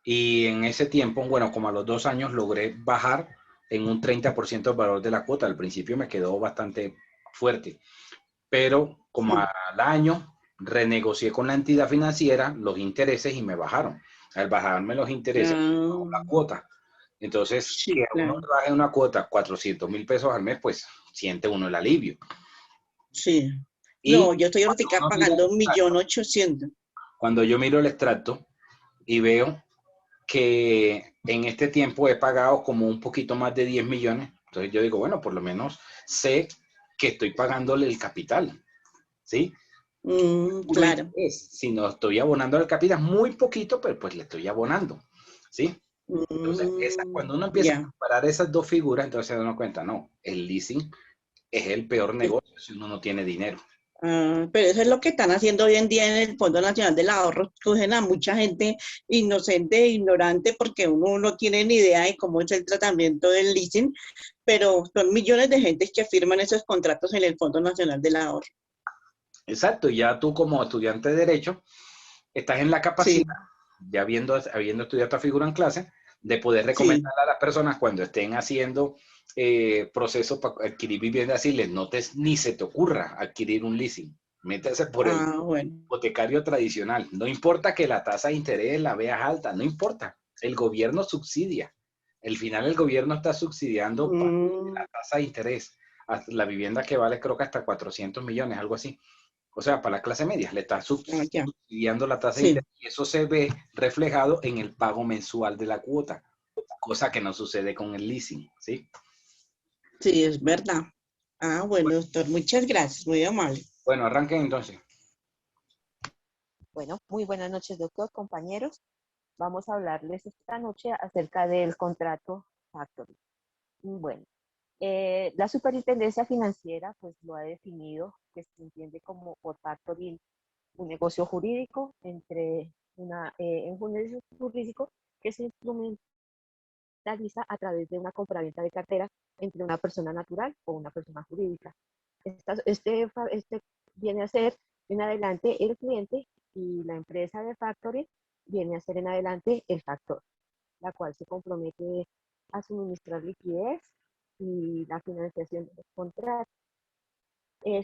Y en ese tiempo, bueno, como a los 2 años logré bajar en un 30% el valor de la cuota. Al principio me quedó bastante fuerte, pero como al año renegocié con la entidad financiera los intereses y me bajaron. Al bajarme los intereses, la cuota. Entonces, que uno le baje una cuota 400,000 pesos al mes, pues siente uno el alivio. Sí. Y no, yo estoy ahorita pagando 1.800.000. Cuando yo miro el extracto y veo que en este tiempo he pagado como un poquito más de 10 millones, entonces yo digo, bueno, por lo menos sé que estoy pagándole el capital, ¿sí? Claro. Si no estoy abonando el capital, muy poquito, pero pues le estoy abonando, ¿sí? Entonces, cuando uno empieza a comparar esas dos figuras, entonces se da uno cuenta, no, el leasing es el peor negocio si uno no tiene dinero. Pero eso es lo que están haciendo hoy en día en el Fondo Nacional del Ahorro. Cogen a mucha gente inocente e ignorante porque uno no tiene ni idea de cómo es el tratamiento del leasing, pero son millones de gente que firman esos contratos en el Fondo Nacional del Ahorro. Exacto, ya tú como estudiante de Derecho estás en la capacidad, ya habiendo estudiado esta figura en clase, de poder recomendar a las personas cuando estén haciendo procesos para adquirir vivienda, decirles, ni se te ocurra adquirir un leasing, métase por el hipotecario tradicional. No importa que la tasa de interés la veas alta, no importa, el gobierno subsidia. Al final el gobierno está subsidiando la tasa de interés, hasta la vivienda que vale creo que hasta 400 millones, algo así. O sea, para la clase media, le está subsidiando la tasa de interés y eso se ve reflejado en el pago mensual de la cuota, cosa que no sucede con el leasing, ¿sí? Sí, es verdad. Bueno, doctor, muchas gracias, muy amable. Bueno, arranquen entonces. Bueno, muy buenas noches, doctor, compañeros. Vamos a hablarles esta noche acerca del contrato factoring. Bueno, la Superintendencia Financiera pues lo ha definido, que se entiende como por factoring un negocio jurídico un negocio jurídico que se instrumentaliza a través de una compraventa de cartera entre una persona natural o una persona jurídica. Este viene a ser en adelante el cliente y la empresa de factoring viene a ser en adelante el factor, la cual se compromete a suministrar liquidez y la financiación del contrato.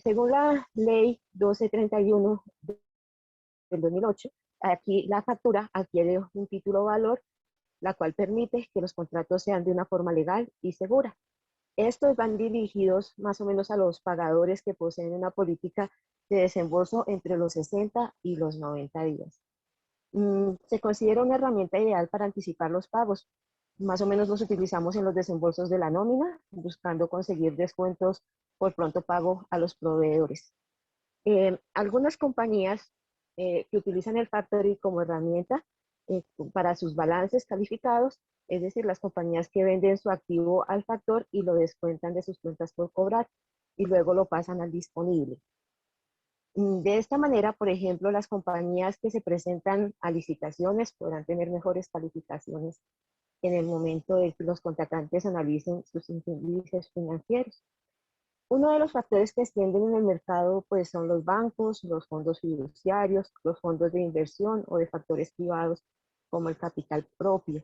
Según la ley 1231 del 2008, aquí la factura adquiere un título valor, la cual permite que los contratos sean de una forma legal y segura. Estos van dirigidos más o menos a los pagadores que poseen una política de desembolso entre los 60 y los 90 días. Se considera una herramienta ideal para anticipar los pagos. Más o menos los utilizamos en los desembolsos de la nómina, buscando conseguir descuentos por pronto pago a los proveedores. Algunas compañías que utilizan el factoring como herramienta para sus balances calificados, es decir, las compañías que venden su activo al factor y lo descuentan de sus cuentas por cobrar y luego lo pasan al disponible. De esta manera, por ejemplo, las compañías que se presentan a licitaciones podrán tener mejores calificaciones en el momento de que los contratantes analicen sus índices financieros. Uno de los factores que extienden en el mercado pues, son los bancos, los fondos fiduciarios, los fondos de inversión o de factores privados como el capital propio.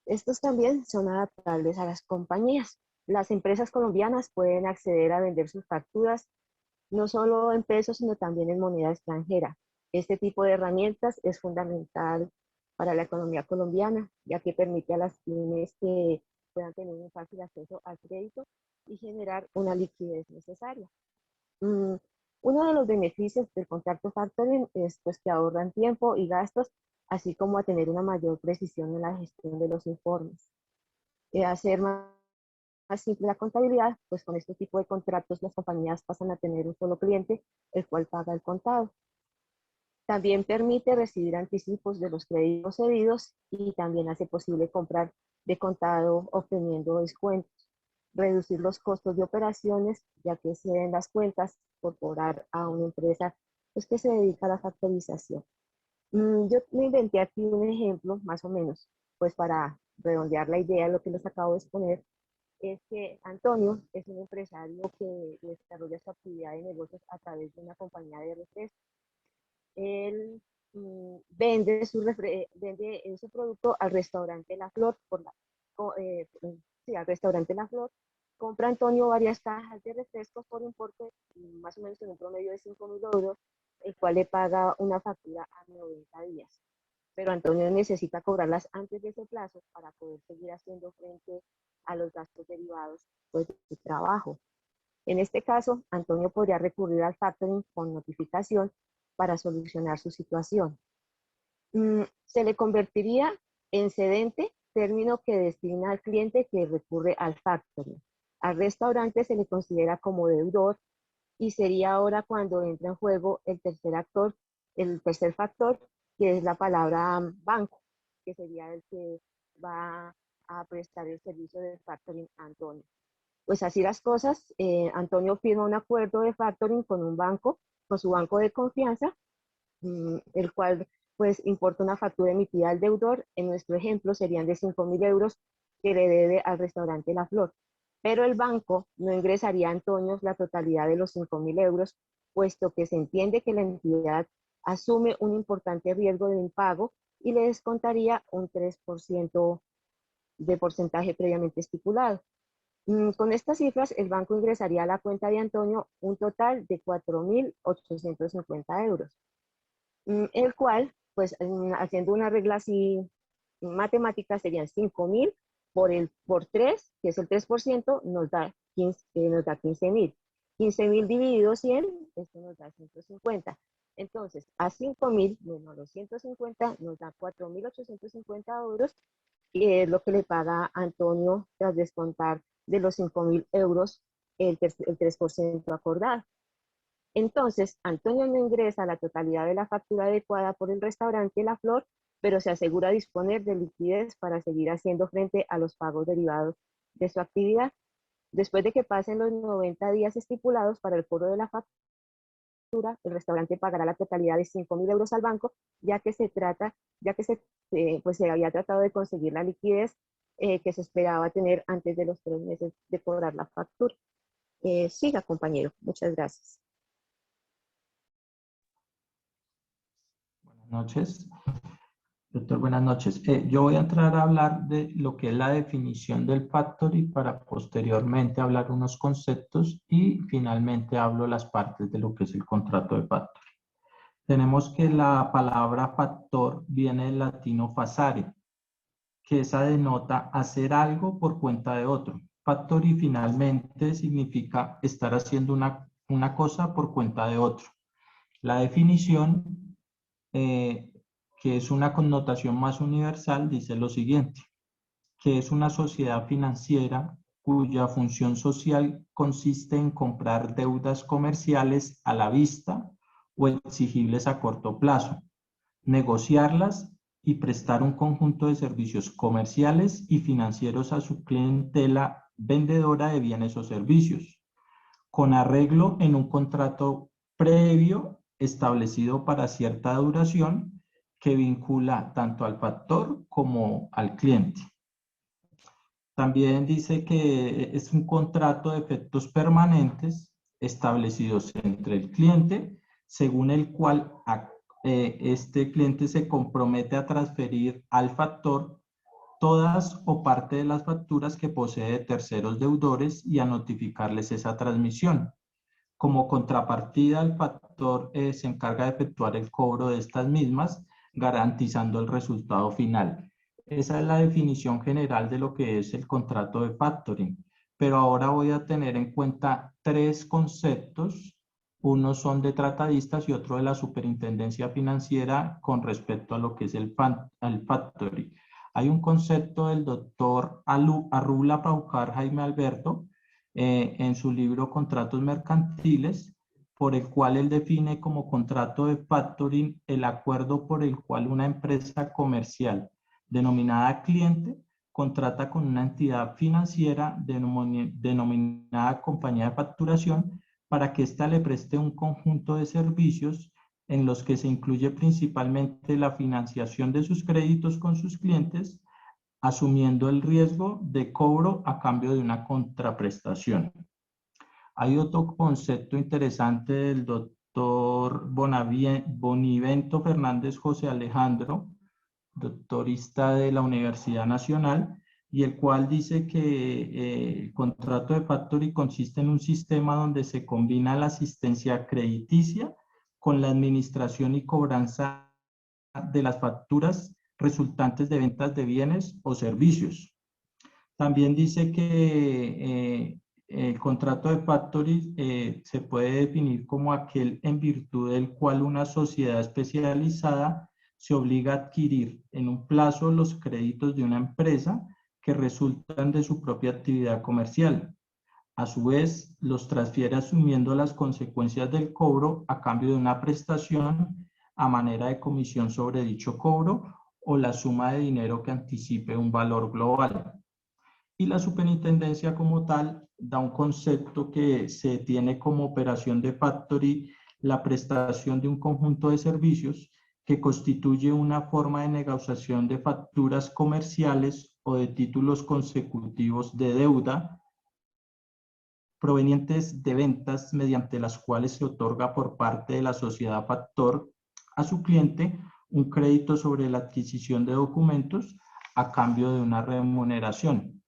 Estos también son adaptables a las compañías. Las empresas colombianas pueden acceder a vender sus facturas no solo en pesos, sino también en moneda extranjera. Este tipo de herramientas es fundamental para la economía colombiana, ya que permite a las pymes que puedan tener un fácil acceso al crédito y generar una liquidez necesaria. Uno de los beneficios del contrato factoring es pues, que ahorran tiempo y gastos, así como a tener una mayor precisión en la gestión de los informes. Hacer más simple la contabilidad, pues con este tipo de contratos las compañías pasan a tener un solo cliente, el cual paga el contado. También permite recibir anticipos de los créditos cedidos y también hace posible comprar de contado obteniendo descuentos, reducir los costos de operaciones, ya que se den las cuentas por cobrar a una empresa pues, que se dedica a la factorización. Yo me inventé aquí un ejemplo, más o menos, pues para redondear la idea de lo que les acabo de exponer, es que Antonio es un empresario que desarrolla su actividad de negocios a través de una compañía de refrescos. Él vende su producto al restaurante La Flor, al restaurante La Flor. Compra Antonio varias cajas de refrescos por importe más o menos en un promedio de 5.000 euros, el cual le paga una factura a 90 días. Pero Antonio necesita cobrarlas antes de ese plazo para poder seguir haciendo frente a los gastos derivados pues, de su trabajo. En este caso, Antonio podría recurrir al factoring con notificación para solucionar su situación. Se le convertiría en cedente, término que designa al cliente que recurre al factoring. Al restaurante se le considera como deudor y sería ahora cuando entra en juego el tercer factor, que es la palabra banco, que sería el que va a prestar el servicio de factoring a Antonio. Pues así las cosas, Antonio firma un acuerdo de factoring con un banco, con su banco de confianza, el cual pues importa una factura emitida al deudor. En nuestro ejemplo serían de 5.000 euros que le debe al restaurante La Flor. Pero el banco no ingresaría a Antonio la totalidad de los 5.000 euros, puesto que se entiende que la entidad asume un importante riesgo de impago y le descontaría un 3% de porcentaje previamente estipulado. Con estas cifras, el banco ingresaría a la cuenta de Antonio un total de 4.850 euros, el cual, pues haciendo una regla así matemática, serían 5.000 por 3, que es el 3%, nos da 15.000. 15.000 dividido 100, esto nos da 150. Entonces, a 5.000 menos los 150 nos da 4.850 euros, y es lo que le paga Antonio tras descontar de los 5.000 euros el 3% acordado. Entonces, Antonio no ingresa la totalidad de la factura adecuada por el restaurante La Flor, pero se asegura disponer de liquidez para seguir haciendo frente a los pagos derivados de su actividad. Después de que pasen los 90 días estipulados para el cobro de la factura, el restaurante pagará la totalidad de 5.000 euros al banco, ya que se había tratado de conseguir la liquidez que se esperaba tener antes de los 3 meses de cobrar la factura. Siga, compañero. Muchas gracias. Buenas noches. Doctor, buenas noches. Yo voy a entrar a hablar de lo que es la definición del factory para posteriormente hablar unos conceptos y finalmente hablo las partes de lo que es el contrato de factory. Tenemos que la palabra factor viene del latino facere, que esa denota hacer algo por cuenta de otro. Factory finalmente significa estar haciendo una cosa por cuenta de otro. La definición que es una connotación más universal, dice lo siguiente, que es una sociedad financiera cuya función social consiste en comprar deudas comerciales a la vista o exigibles a corto plazo, negociarlas y prestar un conjunto de servicios comerciales y financieros a su clientela vendedora de bienes o servicios, con arreglo en un contrato previo establecido para cierta duración que vincula tanto al factor como al cliente. También dice que es un contrato de efectos permanentes establecidos entre el cliente, según el cual este cliente se compromete a transferir al factor todas o parte de las facturas que posee de terceros deudores y a notificarles esa transmisión. Como contrapartida, el factor se encarga de efectuar el cobro de estas mismas, garantizando el resultado final. Esa es la definición general de lo que es el contrato de factoring. Pero ahora voy a tener en cuenta 3 conceptos. Unos son de tratadistas y otro de la superintendencia financiera con respecto a lo que es el factoring. Hay un concepto del doctor Arrula Paucar Jaime Alberto en su libro Contratos Mercantiles, por el cual él define como contrato de factoring el acuerdo por el cual una empresa comercial denominada cliente contrata con una entidad financiera denominada compañía de facturación para que ésta le preste un conjunto de servicios en los que se incluye principalmente la financiación de sus créditos con sus clientes, asumiendo el riesgo de cobro a cambio de una contraprestación. Hay otro concepto interesante del doctor Bonivento Fernández José Alejandro, doctorista de la Universidad Nacional, y el cual dice que el contrato de factoring consiste en un sistema donde se combina la asistencia crediticia con la administración y cobranza de las facturas resultantes de ventas de bienes o servicios. También dice que el contrato de factoring se puede definir como aquel en virtud del cual una sociedad especializada se obliga a adquirir en un plazo los créditos de una empresa que resultan de su propia actividad comercial. A su vez, los transfiere asumiendo las consecuencias del cobro a cambio de una prestación a manera de comisión sobre dicho cobro o la suma de dinero que anticipe un valor global. Y la superintendencia como tal da un concepto que se tiene como operación de factoring la prestación de un conjunto de servicios que constituye una forma de negociación de facturas comerciales o de títulos consecutivos de deuda provenientes de ventas mediante las cuales se otorga por parte de la sociedad factor a su cliente un crédito sobre la adquisición de documentos a cambio de una remuneración.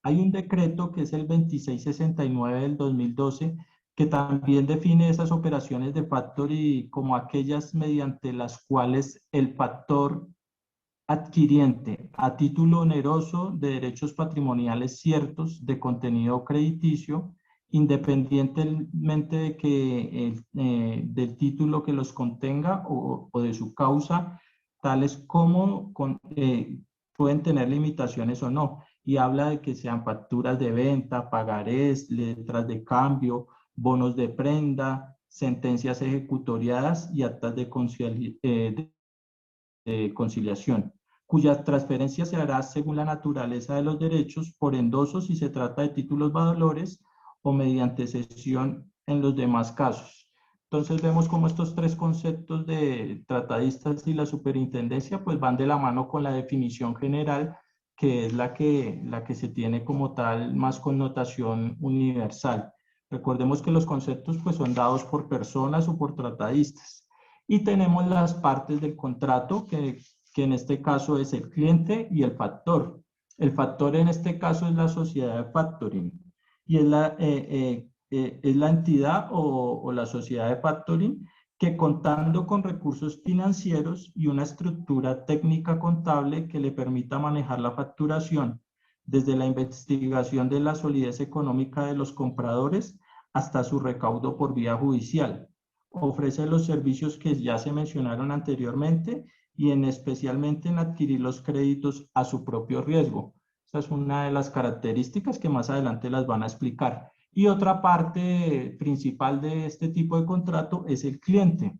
Hay un decreto que es el 2669 del 2012 que también define esas operaciones de factoring como aquellas mediante las cuales el factor adquiriente a título oneroso de derechos patrimoniales ciertos de contenido crediticio, independientemente de que del título que los contenga o de su causa, tales como pueden tener limitaciones o no. Y habla de que sean facturas de venta, pagarés, letras de cambio, bonos de prenda, sentencias ejecutoriadas y actas de conciliación, cuya transferencia se hará según la naturaleza de los derechos, por endoso si se trata de títulos valores o mediante cesión en los demás casos. Entonces vemos cómo estos tres conceptos de tratadistas y la superintendencia pues van de la mano con la definición general, que es la que se tiene como tal más connotación universal. Recordemos que los conceptos pues son dados por personas o por tratadistas. Y tenemos las partes del contrato que en este caso es el cliente y el factor. El factor en este caso es la sociedad de factoring y es la entidad o la sociedad de factoring que, contando con recursos financieros y una estructura técnica contable que le permita manejar la facturación desde la investigación de la solidez económica de los compradores hasta su recaudo por vía judicial, ofrece los servicios que ya se mencionaron anteriormente y especialmente en adquirir los créditos a su propio riesgo. Esa es una de las características que más adelante las van a explicar. Y otra parte principal de este tipo de contrato es el cliente.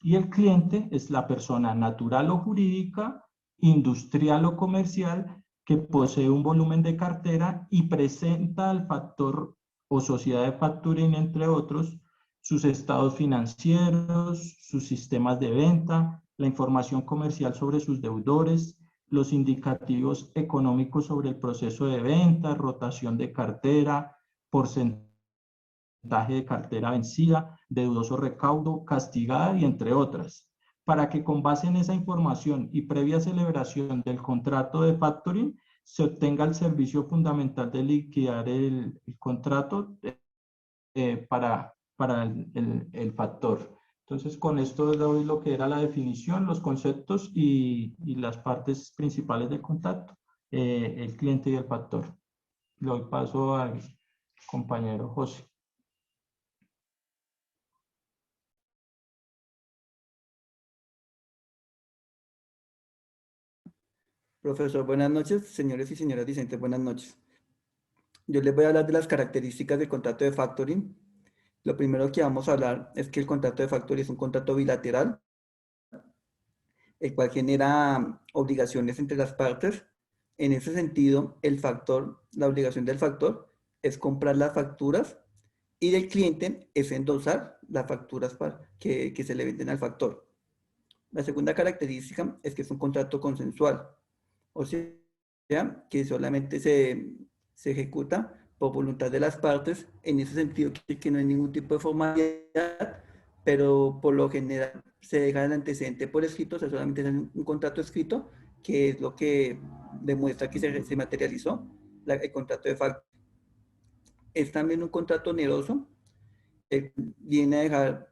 Y el cliente es la persona natural o jurídica, industrial o comercial, que posee un volumen de cartera y presenta al factor o sociedad de factoring, entre otros, sus estados financieros, sus sistemas de venta, la información comercial sobre sus deudores, los indicativos económicos sobre el proceso de venta, rotación de cartera, porcentaje de cartera vencida, de dudoso recaudo, castigada y entre otras, para que con base en esa información y previa celebración del contrato de factoring se obtenga el servicio fundamental de liquidar el contrato para el factor. Entonces, con esto doy lo que era la definición, los conceptos y las partes principales del contrato, el cliente y el factor. Le doy paso al compañero José. Profesor, buenas noches. Señores y señoras discentes, buenas noches. Yo les voy a hablar de las características del contrato de factoring. Lo primero que vamos a hablar es que el contrato de factoring es un contrato bilateral, el cual genera obligaciones entre las partes. En ese sentido, la obligación del factor es comprar las facturas y del cliente es endosar las facturas que se le venden al factor. La segunda característica es que es un contrato consensual, o sea, que solamente se ejecuta por voluntad de las partes, en ese sentido que no hay ningún tipo de formalidad, pero por lo general se deja el antecedente por escrito, o sea, solamente es un contrato escrito, que es lo que demuestra que se materializó el contrato de facto. Es también un contrato oneroso, viene a dejar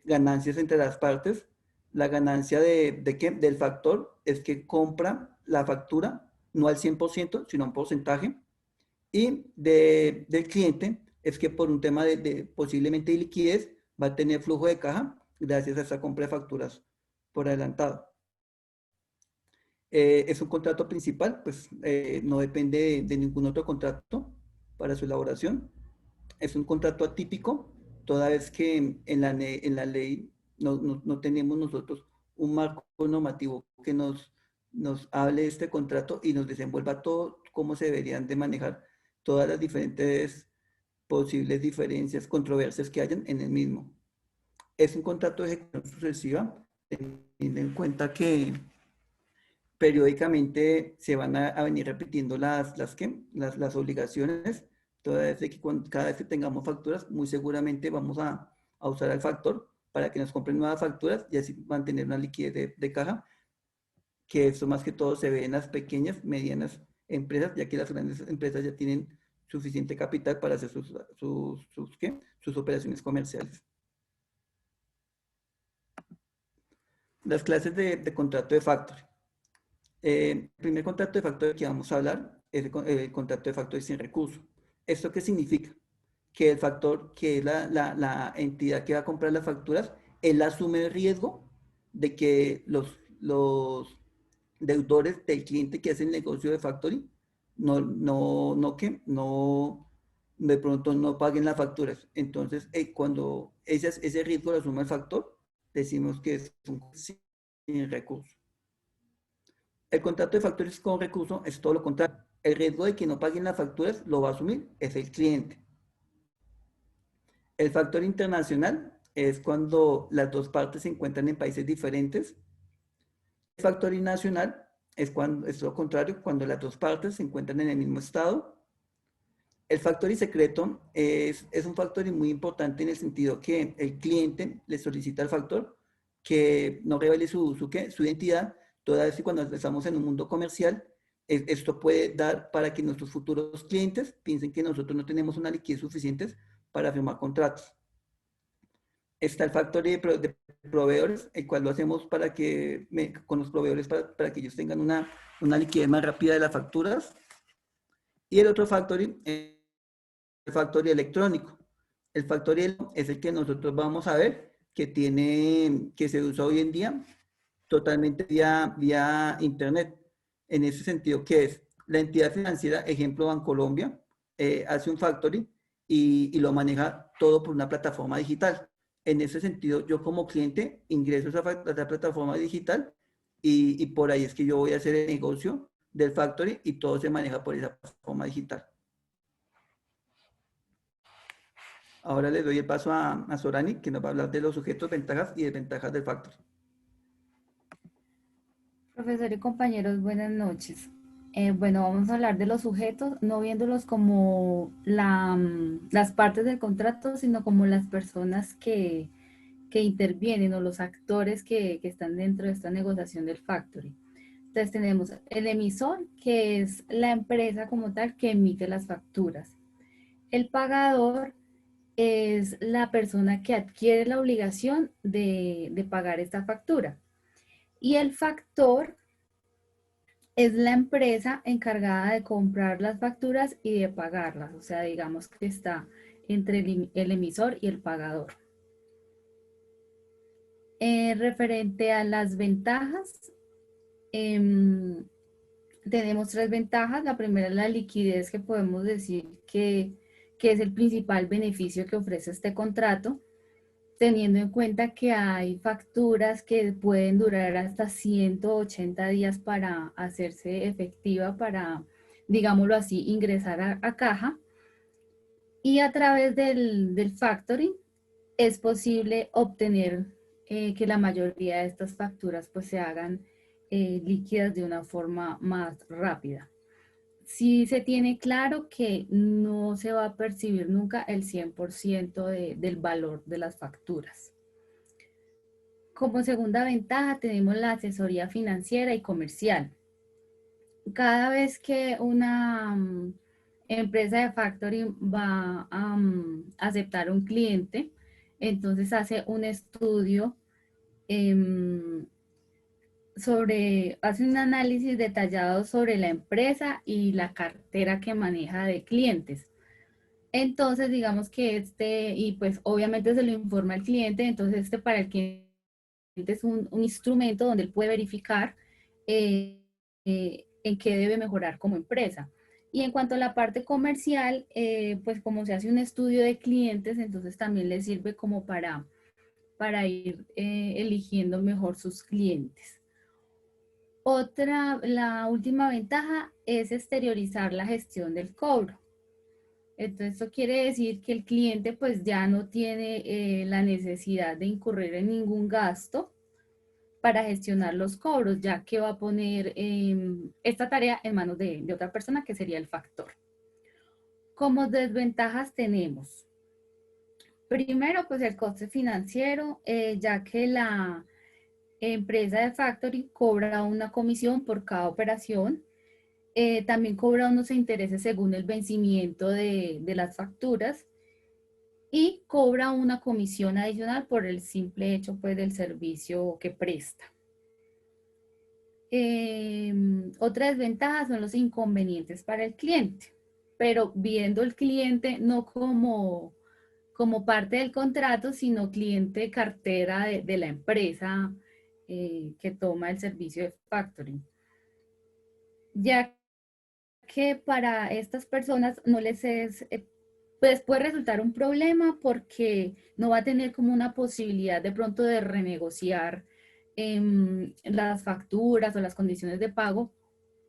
ganancias entre las partes. La ganancia del factor es que compra la factura no al 100%, sino un porcentaje. Y del cliente es que por un tema posiblemente de liquidez va a tener flujo de caja gracias a esa compra de facturas por adelantado. Es un contrato principal, pues no depende de ningún otro contrato para su elaboración. Es un contrato atípico, toda vez que en la ley no tenemos nosotros un marco normativo que nos hable de este contrato y nos desenvuelva todo cómo se deberían de manejar todas las diferentes posibles diferencias, controversias que hayan en el mismo. Es un contrato de ejecución sucesiva, teniendo en cuenta que periódicamente se van a venir repitiendo las obligaciones, toda vez que cada vez que tengamos facturas, muy seguramente vamos a usar al factor para que nos compren nuevas facturas y así mantener una liquidez de caja, que eso más que todo se ve en las pequeñas, medianas empresas, ya que las grandes empresas ya tienen suficiente capital para hacer sus operaciones comerciales. Las clases de contrato de factoring. El primer contrato de factoring que vamos a hablar es el contrato de factoring sin recurso. ¿Esto qué significa? Que el factor, que es la entidad que va a comprar las facturas, él asume el riesgo de que los deudores del cliente que hace el negocio de factoring no de pronto no paguen las facturas. Entonces, cuando ese riesgo lo asume el factor, decimos que es un sin recurso. El contrato de factores con recurso es todo lo contrario. El riesgo de que no paguen las facturas lo va a asumir es el cliente. El factor internacional es cuando las dos partes se encuentran en países diferentes. El factor nacional es lo contrario, cuando las dos partes se encuentran en el mismo estado. El factor secreto es un factor muy importante en el sentido que el cliente le solicita al factor que no revele su identidad, toda vez que cuando estamos en un mundo comercial, esto puede dar para que nuestros futuros clientes piensen que nosotros no tenemos una liquidez suficiente para firmar contratos. Está el factor de proveedores, el cual lo hacemos con los proveedores para que ellos tengan una liquidez más rápida de las facturas. Y el otro factor es el factor electrónico. El factor es el que nosotros vamos a ver que se usa hoy en día totalmente vía internet. En ese sentido, ¿qué es? La entidad financiera, ejemplo Bancolombia, hace un factoring y lo maneja todo por una plataforma digital. En ese sentido, yo como cliente ingreso a esa plataforma digital y por ahí es que yo voy a hacer el negocio del factoring y todo se maneja por esa plataforma digital. Ahora le doy el paso a Sorani, que nos va a hablar de los sujetos, ventajas y desventajas del factoring. Profesor y compañeros, buenas noches. Bueno, vamos a hablar de los sujetos, no viéndolos como las partes del contrato, sino como las personas que intervienen o los actores que están dentro de esta negociación del factoring. Entonces tenemos el emisor, que es la empresa como tal que emite las facturas. El pagador es la persona que adquiere la obligación de pagar esta factura. Y el factor es la empresa encargada de comprar las facturas y de pagarlas. O sea, digamos que está entre el emisor y el pagador. Referente a las ventajas, tenemos tres ventajas. La primera es la liquidez, que podemos decir que es el principal beneficio que ofrece este contrato, teniendo en cuenta que hay facturas que pueden durar hasta 180 días para hacerse efectiva, para, digámoslo así, ingresar a caja. Y a través del factoring es posible obtener que la mayoría de estas facturas pues se hagan líquidas de una forma más rápida. Sí se tiene claro que no se va a percibir nunca el 100% del valor de las facturas. Como segunda ventaja tenemos la asesoría financiera y comercial. Cada vez que una empresa de factoring va a aceptar un cliente, entonces hace un estudio hace un análisis detallado sobre la empresa y la cartera que maneja de clientes. Entonces, digamos que y pues obviamente se lo informa al cliente, entonces para el cliente es un instrumento donde él puede verificar en qué debe mejorar como empresa. Y en cuanto a la parte comercial, pues como se hace un estudio de clientes, entonces también le sirve como para ir eligiendo mejor sus clientes. La última ventaja es exteriorizar la gestión del cobro. Entonces, esto quiere decir que el cliente pues ya no tiene la necesidad de incurrir en ningún gasto para gestionar los cobros, ya que va a poner esta tarea en manos de otra persona, que sería el factor. Como desventajas tenemos, primero, pues el coste financiero, ya que la empresa de factoring cobra una comisión por cada operación. También cobra unos intereses según el vencimiento de las facturas y cobra una comisión adicional por el simple hecho pues, del servicio que presta. Otra desventaja son los inconvenientes para el cliente, pero viendo el cliente no como parte del contrato, sino cliente cartera de la empresa que toma el servicio de factoring. Ya que para estas personas no les es pues puede resultar un problema porque no va a tener como una posibilidad de pronto de renegociar las facturas o las condiciones de pago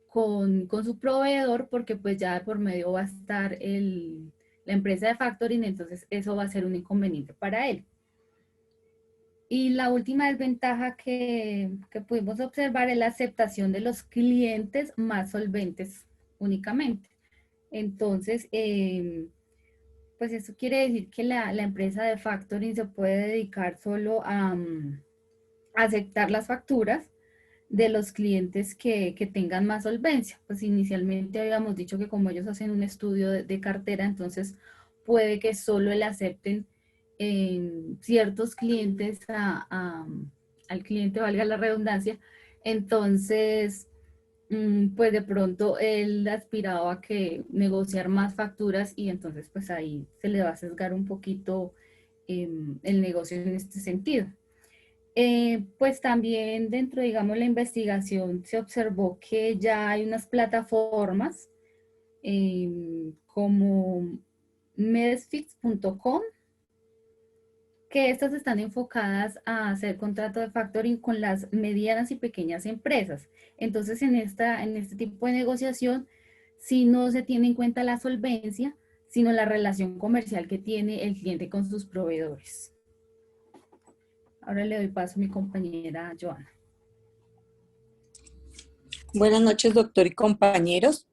con su proveedor, porque pues ya de por medio va a estar la empresa de factoring, entonces eso va a ser un inconveniente para él. Y la última desventaja que pudimos observar es la aceptación de los clientes más solventes únicamente. Entonces, pues eso quiere decir que la empresa de factoring se puede dedicar solo a aceptar las facturas de los clientes que tengan más solvencia. Pues inicialmente habíamos dicho que como ellos hacen un estudio de cartera, entonces puede que solo le acepten ciertos clientes al cliente, valga la redundancia. Entonces, pues de pronto él aspiraba a que negociar más facturas y entonces pues ahí se le va a sesgar un poquito el negocio en este sentido. Pues también dentro, digamos, la investigación se observó que ya hay unas plataformas como medfix.com, que estas están enfocadas a hacer contrato de factoring con las medianas y pequeñas empresas. Entonces, en este tipo de negociación, si no se tiene en cuenta la solvencia, sino la relación comercial que tiene el cliente con sus proveedores. Ahora le doy paso a mi compañera Joana. Buenas noches, doctor y compañeros.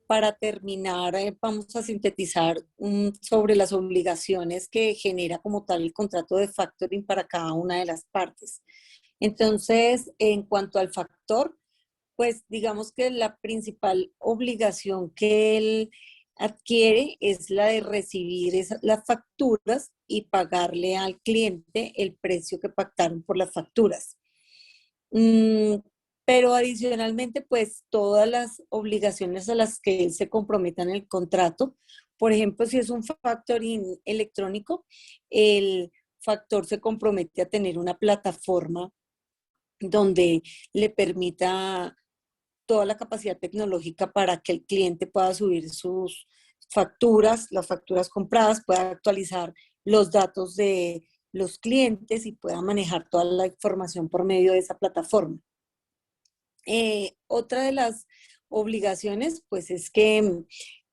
Para terminar, vamos a sintetizar sobre las obligaciones que genera como tal el contrato de factoring para cada una de las partes. Entonces, en cuanto al factor, pues digamos que la principal obligación que él adquiere es la de recibir las facturas y pagarle al cliente el precio que pactaron por las facturas. Pero adicionalmente, pues todas las obligaciones a las que él se comprometa en el contrato, por ejemplo, si es un factoring electrónico, el factor se compromete a tener una plataforma donde le permita toda la capacidad tecnológica para que el cliente pueda subir sus facturas, las facturas compradas, pueda actualizar los datos de los clientes y pueda manejar toda la información por medio de esa plataforma. Otra de las obligaciones, pues es que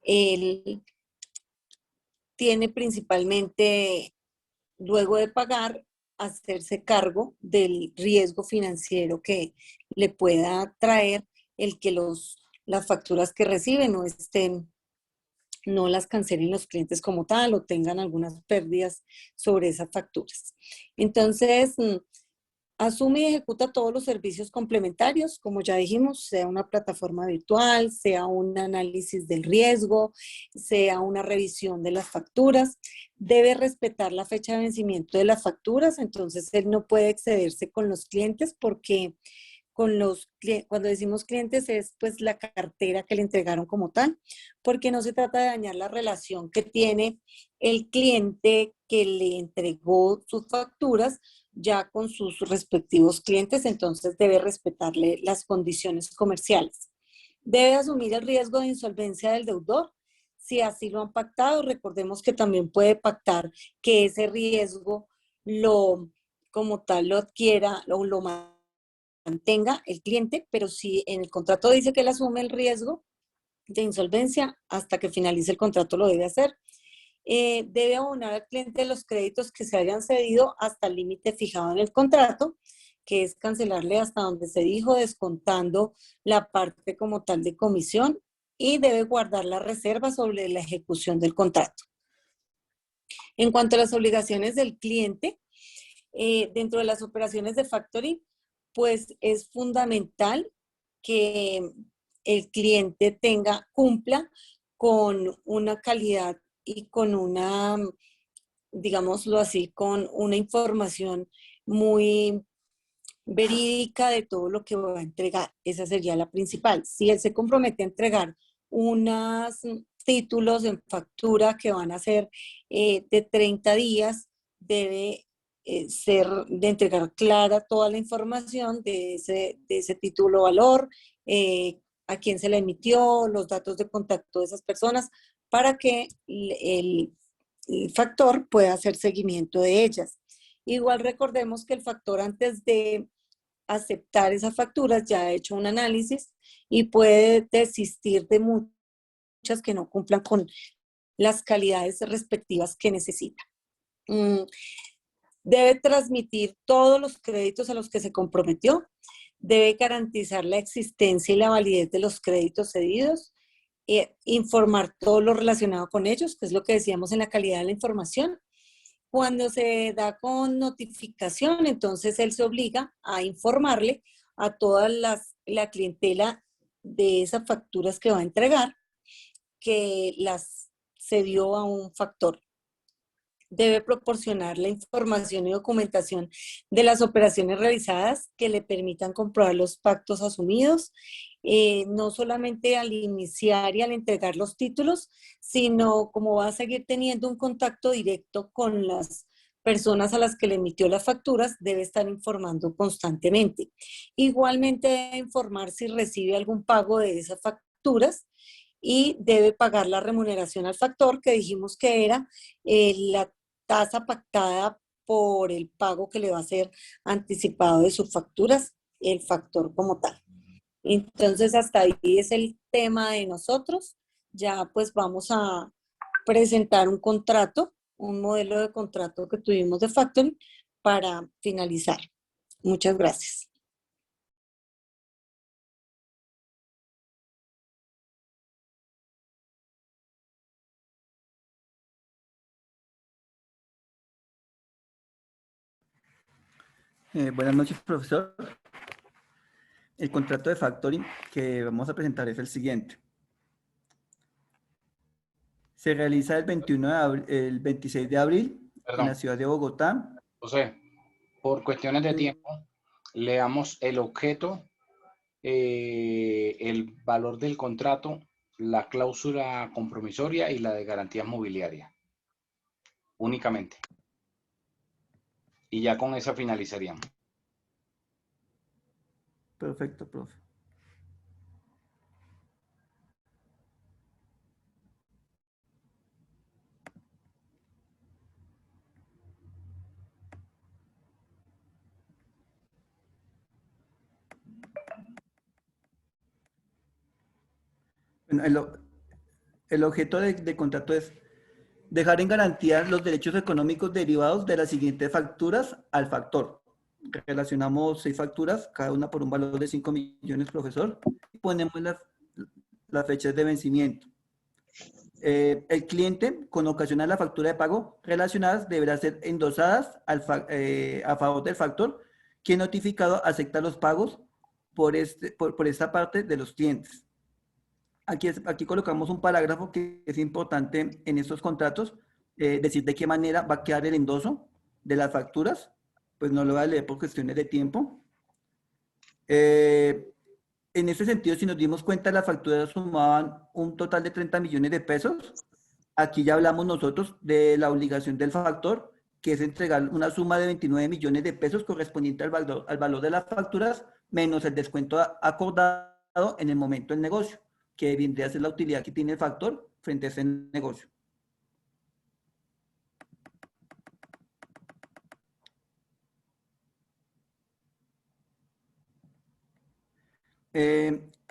él tiene principalmente, luego de pagar, hacerse cargo del riesgo financiero que le pueda traer el que las facturas que reciben no las cancelen los clientes como tal o tengan algunas pérdidas sobre esas facturas. Entonces, asume y ejecuta todos los servicios complementarios, como ya dijimos, sea una plataforma virtual, sea un análisis del riesgo, sea una revisión de las facturas. Debe respetar la fecha de vencimiento de las facturas, entonces él no puede excederse con los clientes porque cuando decimos clientes es pues la cartera que le entregaron como tal, porque no se trata de dañar la relación que tiene el cliente que le entregó sus facturas ya con sus respectivos clientes, entonces debe respetarle las condiciones comerciales. Debe asumir el riesgo de insolvencia del deudor. Si así lo han pactado, recordemos que también puede pactar que ese riesgo como tal lo adquiera o lo mantenga el cliente, pero si en el contrato dice que él asume el riesgo de insolvencia, hasta que finalice el contrato lo debe hacer. Debe abonar al cliente los créditos que se hayan cedido hasta el límite fijado en el contrato, que es cancelarle hasta donde se dijo, descontando la parte como tal de comisión, y debe guardar la reserva sobre la ejecución del contrato. En cuanto a las obligaciones del cliente, dentro de las operaciones de factoring, pues es fundamental que el cliente cumpla con una calidad y con una, digámoslo así, con una información muy verídica de todo lo que va a entregar. Esa sería la principal. Si él se compromete a entregar unos títulos en factura que van a ser de 30 días, debe de entregar clara toda la información de ese título valor, a quién se le emitió, los datos de contacto de esas personas, para que el factor puede hacer seguimiento de ellas. Igual recordemos que el factor, antes de aceptar esas facturas, ya ha hecho un análisis y puede desistir de muchas que no cumplan con las calidades respectivas que necesita. Debe transmitir todos los créditos a los que se comprometió, debe garantizar la existencia y la validez de los créditos cedidos, informar todo lo relacionado con ellos, que es lo que decíamos en la calidad de la información. Cuando se da con notificación, entonces él se obliga a informarle a toda la clientela de esas facturas que va a entregar, que las cedió a un factor. Debe proporcionar la información y documentación de las operaciones realizadas que le permitan comprobar los pactos asumidos, no solamente al iniciar y al entregar los títulos, sino como va a seguir teniendo un contacto directo con las personas a las que le emitió las facturas, debe estar informando constantemente. Igualmente debe informar si recibe algún pago de esas facturas y debe pagar la remuneración al factor, que dijimos que era la tasa pactada por el pago que le va a ser anticipado de sus facturas, el factor como tal. Entonces, hasta ahí es el tema de nosotros. Ya pues vamos a presentar un contrato, un modelo de contrato que tuvimos de factoring para finalizar. Muchas gracias. Buenas noches, profesor. El contrato de factoring que vamos a presentar es el siguiente. Se realiza el 26 de abril en la ciudad de Bogotá. José, por cuestiones de tiempo, leamos el objeto, el valor del contrato, la cláusula compromisoria y la de garantías mobiliarias. Únicamente. Y ya con esa finalizaríamos. Perfecto, profe. Bueno, el objeto de contrato es dejar en garantía los derechos económicos derivados de las siguientes facturas al factor. Relacionamos 6 facturas, cada una por un valor de 5 millones, profesor, y ponemos las fechas de vencimiento. El cliente, con ocasión a la factura de pago relacionadas, deberá ser endosadas a favor del factor, quien notificado acepta los pagos por esta parte de los clientes. Aquí colocamos un parágrafo que es importante en estos contratos, decir de qué manera va a quedar el endoso de las facturas. Pues no lo voy a leer por cuestiones de tiempo. En ese sentido, si nos dimos cuenta, las facturas sumaban un total de 30 millones de pesos. Aquí ya hablamos nosotros de la obligación del factor, que es entregar una suma de 29 millones de pesos correspondiente al valor de las facturas, menos el descuento acordado en el momento del negocio, que vendría a ser la utilidad que tiene el factor frente a ese negocio.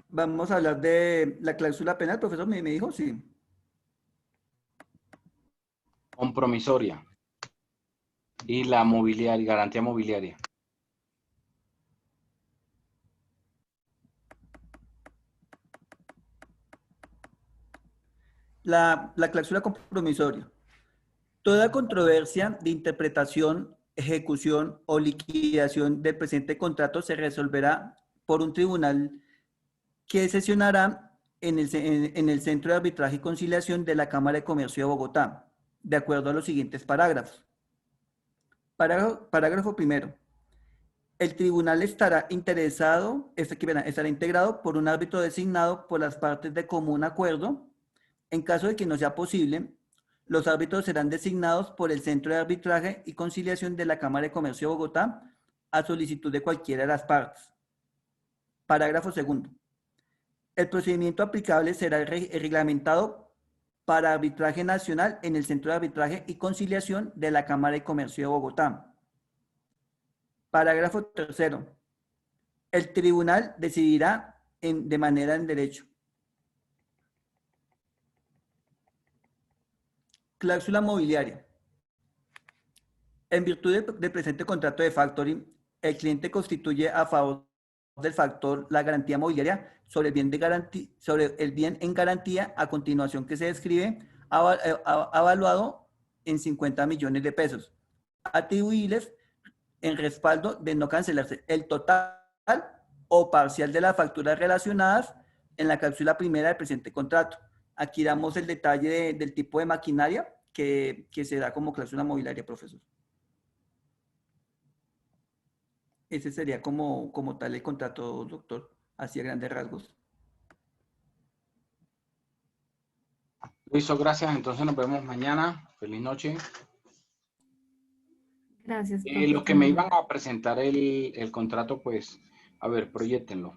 Vamos a hablar de la cláusula penal, profesor, me dijo, sí. Compromisoria. Y la mobiliaria, garantía mobiliaria. La cláusula compromisoria. Toda controversia de interpretación, ejecución o liquidación del presente contrato se resolverá por un tribunal que sesionará en el Centro de Arbitraje y Conciliación de la Cámara de Comercio de Bogotá, de acuerdo a los siguientes parágrafos. Parágrafo primero. El tribunal estará integrado por un árbitro designado por las partes de común acuerdo. En caso de que no sea posible, los árbitros serán designados por el Centro de Arbitraje y Conciliación de la Cámara de Comercio de Bogotá a solicitud de cualquiera de las partes. Parágrafo segundo. El procedimiento aplicable será reglamentado para arbitraje nacional en el Centro de Arbitraje y Conciliación de la Cámara de Comercio de Bogotá. Parágrafo 3. El tribunal decidirá de manera en derecho. Cláusula mobiliaria. En virtud del presente contrato de factoring, el cliente constituye a favor del factor la garantía mobiliaria sobre el bien en garantía a continuación que se describe, avaluado en 50 millones de pesos, atribuibles en respaldo de no cancelarse el total o parcial de las facturas relacionadas en la cláusula primera del presente contrato. Aquí damos el detalle del tipo de maquinaria que se da como cláusula mobiliaria, profesor. Ese sería como tal el contrato, doctor, así a grandes rasgos. Listo, gracias. Entonces nos vemos mañana. Feliz noche. Gracias. Los que me iban a presentar el contrato, pues, a ver, proyéctenlo.